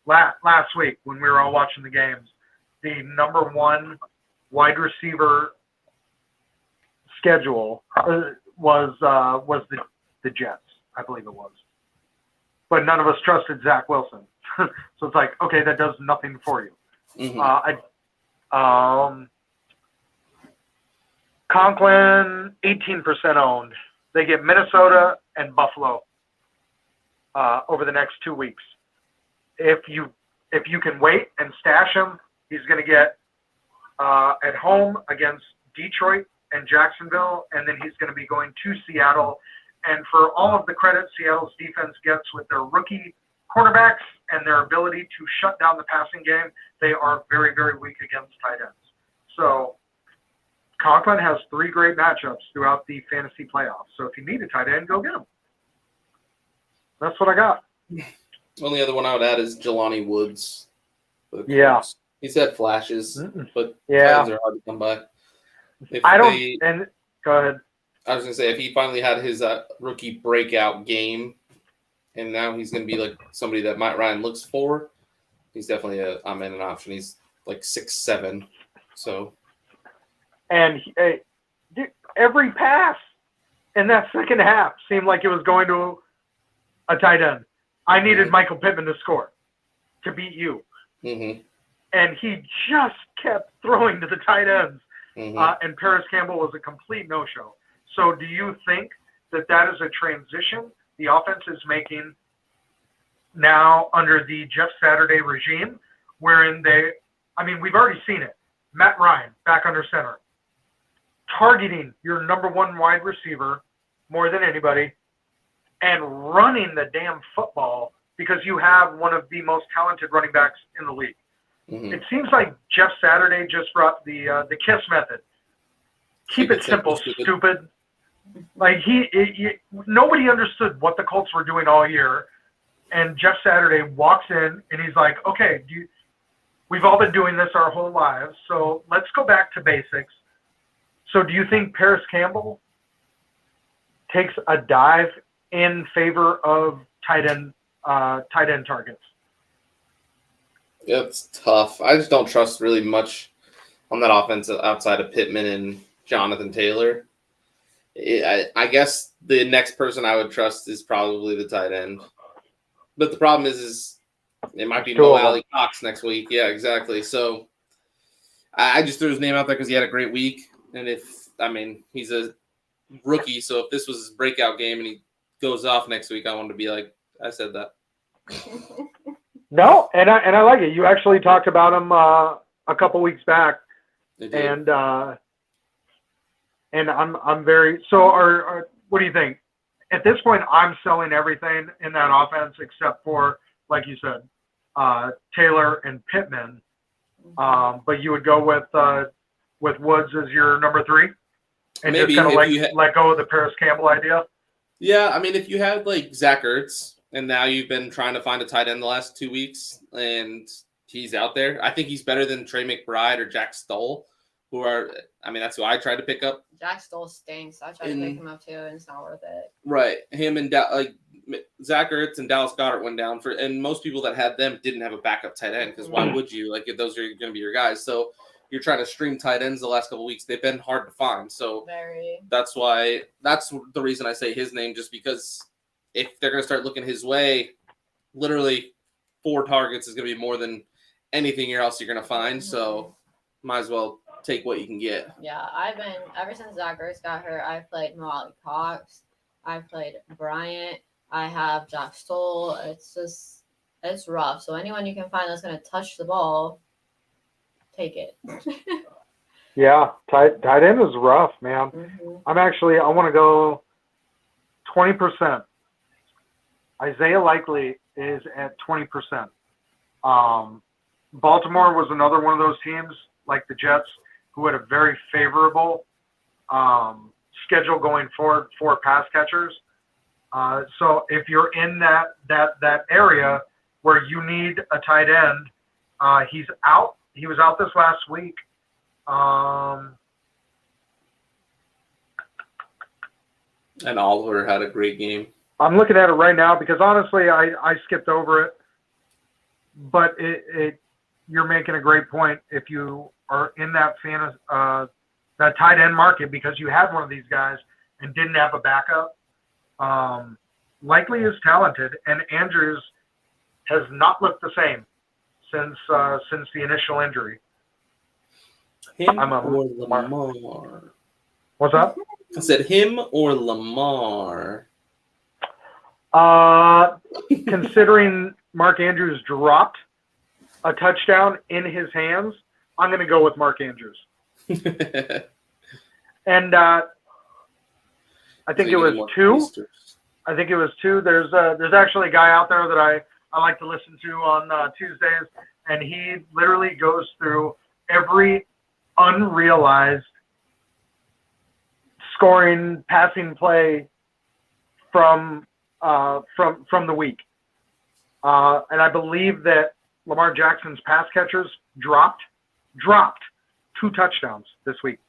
[SPEAKER 2] last week when we were all watching the games. The number 1 wide receiver schedule was the Jets, I believe it was. But none of us trusted Zach Wilson. So it's like, okay, that does nothing for you.
[SPEAKER 1] Mm-hmm.
[SPEAKER 2] Conklin, 18% owned. They get Minnesota and Buffalo over the next 2 weeks. If you can wait and stash him, he's going to get at home against Detroit and Jacksonville, and then he's going to be going to Seattle. And for all of the credit Seattle's defense gets with their rookie cornerbacks and their ability to shut down the passing game, they are very, very weak against tight ends. So Conklin has 3 great matchups throughout the fantasy playoffs. So if you need a tight end, go get him. That's what I got.
[SPEAKER 1] Only other one I would add is Jelani Woods.
[SPEAKER 2] Yeah.
[SPEAKER 1] He's had flashes, but
[SPEAKER 2] yeah,
[SPEAKER 1] tight ends are hard to come by.
[SPEAKER 2] Go ahead.
[SPEAKER 1] I was going to say, if he finally had his rookie breakout game, and now he's going to be like somebody that Matt Ryan looks for, he's definitely an option. He's like 6'7", so.
[SPEAKER 2] And every pass in that second half seemed like it was going to a tight end. I needed Michael Pittman to score to beat you.
[SPEAKER 1] Mm-hmm.
[SPEAKER 2] And he just kept throwing to the tight ends.
[SPEAKER 1] Mm-hmm.
[SPEAKER 2] And Paris Campbell was a complete no-show. So do you think that is a transition the offense is making now under the Jeff Saturday regime, wherein we've already seen it. Matt Ryan back under center, targeting your number one wide receiver more than anybody, and running the damn football because you have one of the most talented running backs in the league.
[SPEAKER 1] Mm-hmm.
[SPEAKER 2] It seems like Jeff Saturday just brought the KISS method. Keep it simple, stupid. Like nobody understood what the Colts were doing all year, and Jeff Saturday walks in and he's like, "Okay, we've all been doing this our whole lives, so let's go back to basics." So, do you think Paris Campbell takes a dive in favor of tight end targets?
[SPEAKER 1] It's tough. I just don't trust really much on that offense outside of Pittman and Jonathan Taylor. I guess the next person I would trust is probably the tight end. But the problem is it might be Mo Alley Cox next week. Yeah, exactly. So I just threw his name out there because he had a great week. And he's a rookie. So if this was his breakout game and he goes off next week, I wanted to be like, I said that.
[SPEAKER 2] No, and I like it. You actually talked about him a couple weeks back, and I'm very so. What do you think? At this point, I'm selling everything in that offense except for, like you said, Taylor and Pittman. But you would go with Woods as your number 3, and
[SPEAKER 1] maybe
[SPEAKER 2] just kind of let go of the Paris Campbell idea.
[SPEAKER 1] Yeah, if you had like Zach Ertz, and now you've been trying to find a tight end the last 2 weeks, and he's out there. I think he's better than Trey McBride or Jack Stoll, who are, that's who I tried to pick up.
[SPEAKER 3] Jack Stoll stinks. I tried to pick him up too, and it's not worth it.
[SPEAKER 1] Right. Him and Zach Ertz and Dallas Goedert went down and most people that had them didn't have a backup tight end because why would you? Like, if those are going to be your guys. So you're trying to stream tight ends the last couple of weeks. They've been hard to find. So that's the reason I say his name, just because if they're going to start looking his way, literally 4 targets is going to be more than anything else you're going to find. So might as well take what you can get.
[SPEAKER 3] Yeah, ever since Zach Ertz got hurt, I've played Molly Cox. I've played Bryant. I have Jack Stoll. It's rough. So anyone you can find that's going to touch the ball, take it.
[SPEAKER 2] Yeah, tight end is rough, man. Mm-hmm. I want to go 20%. Isaiah Likely is at 20%. Baltimore was another one of those teams, like the Jets, who had a very favorable schedule going forward for pass catchers. So if you're in that area where you need a tight end, he's out. He was out this last week.
[SPEAKER 1] And Oliver had a great game.
[SPEAKER 2] I'm looking at it right now because honestly, I skipped over it. But you're making a great point if you are in that that tight end market because you had one of these guys and didn't have a backup. Likely is talented, and Andrews has not looked the same since the initial injury.
[SPEAKER 1] Him or Lamar?
[SPEAKER 2] What's up?
[SPEAKER 1] I said him or Lamar.
[SPEAKER 2] Considering Mark Andrews dropped a touchdown in his hands, I'm going to go with Mark Andrews. And I think it was 2. I think it was 2. There's actually a guy out there that I like to listen to on Tuesdays, and he literally goes through every unrealized scoring passing play from the week. And I believe that Lamar Jackson's pass catchers dropped 2 touchdowns this week.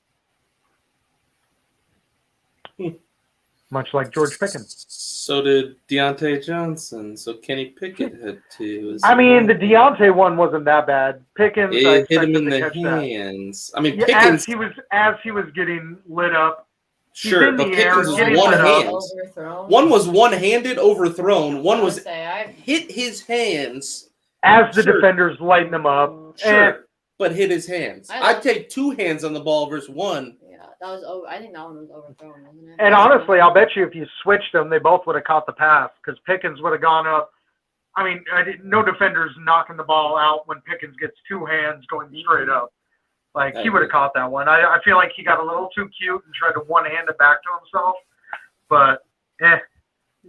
[SPEAKER 2] Much like George Pickens.
[SPEAKER 1] So did Deontay Johnson. So Kenny Pickett had 2.
[SPEAKER 2] The Deontay one wasn't that bad. Pickens,
[SPEAKER 1] it hit him in the hands.
[SPEAKER 2] Pickens, as he was getting lit up,
[SPEAKER 1] Sure,
[SPEAKER 2] in
[SPEAKER 1] but
[SPEAKER 2] the air,
[SPEAKER 1] Pickens was
[SPEAKER 2] getting
[SPEAKER 1] one
[SPEAKER 2] set up.
[SPEAKER 1] hand.
[SPEAKER 3] Overthrown.
[SPEAKER 1] One was one-handed, overthrown. One
[SPEAKER 3] I would
[SPEAKER 1] was
[SPEAKER 3] say I
[SPEAKER 1] hit his hands.
[SPEAKER 2] As the
[SPEAKER 1] Sure.
[SPEAKER 2] defenders lighten them up.
[SPEAKER 1] Sure, but hit his hands.
[SPEAKER 3] I love-
[SPEAKER 1] I'd take 2 hands on the ball versus 1.
[SPEAKER 3] yeah, that was over. I think that one was overthrown, wasn't it?
[SPEAKER 2] And honestly, I'll bet you if you switched them, they both would have caught the pass because Pickens would have gone up. I mean, no defender's knocking the ball out when Pickens gets 2 hands going straight up. Like, he would have caught that one. I feel like he got a little too cute and tried to one-hand it back to himself. But,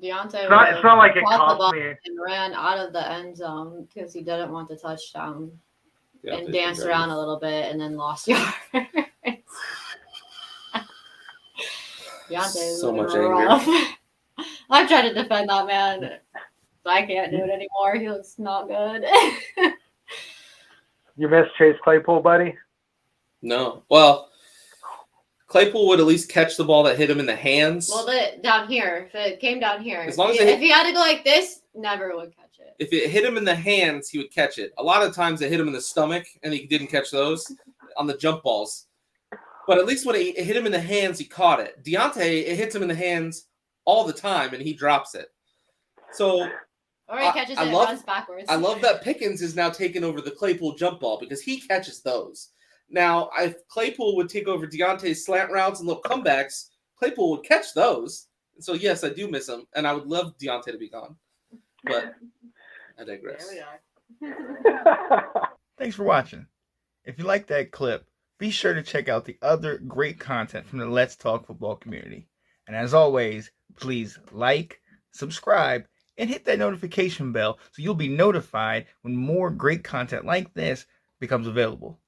[SPEAKER 3] Deontay
[SPEAKER 2] it's not like it
[SPEAKER 3] caught the
[SPEAKER 2] cost
[SPEAKER 3] ball
[SPEAKER 2] me.
[SPEAKER 3] and ran out of the end zone because he didn't want the touchdown
[SPEAKER 1] Yeah,
[SPEAKER 3] and danced around a little bit and then lost yards. Deontay is
[SPEAKER 1] So much
[SPEAKER 3] rough. I tried to defend that man, but I can't do it anymore. He looks not good.
[SPEAKER 2] You missed Chase Claypool, buddy?
[SPEAKER 1] No. Well, Claypool would at least catch the ball that hit him in the hands.
[SPEAKER 3] Well, down here, if it came down here,
[SPEAKER 1] As long as
[SPEAKER 3] if he had to go like this, never would catch it.
[SPEAKER 1] If it hit him in the hands, he would catch it. A lot of times it hit him in the stomach, and he didn't catch those on the jump balls. But at least when it hit him in the hands, he caught it. Deontay, it hits him in the hands all the time, and he drops it. So
[SPEAKER 3] Or he catches it and runs backwards.
[SPEAKER 1] I love that Pickens is now taking over the Claypool jump ball because he catches those. Now, if Claypool would take over Deontay's slant routes and little comebacks, Claypool would catch those. And so, yes, I do miss him, and I would love Deontay to be gone. But I digress.
[SPEAKER 3] There we are.
[SPEAKER 4] Thanks for watching. If you like that clip, be sure to check out the other great content from the Let's Talk Football community. And as always, please like, subscribe, and hit that notification bell so you'll be notified when more great content like this becomes available.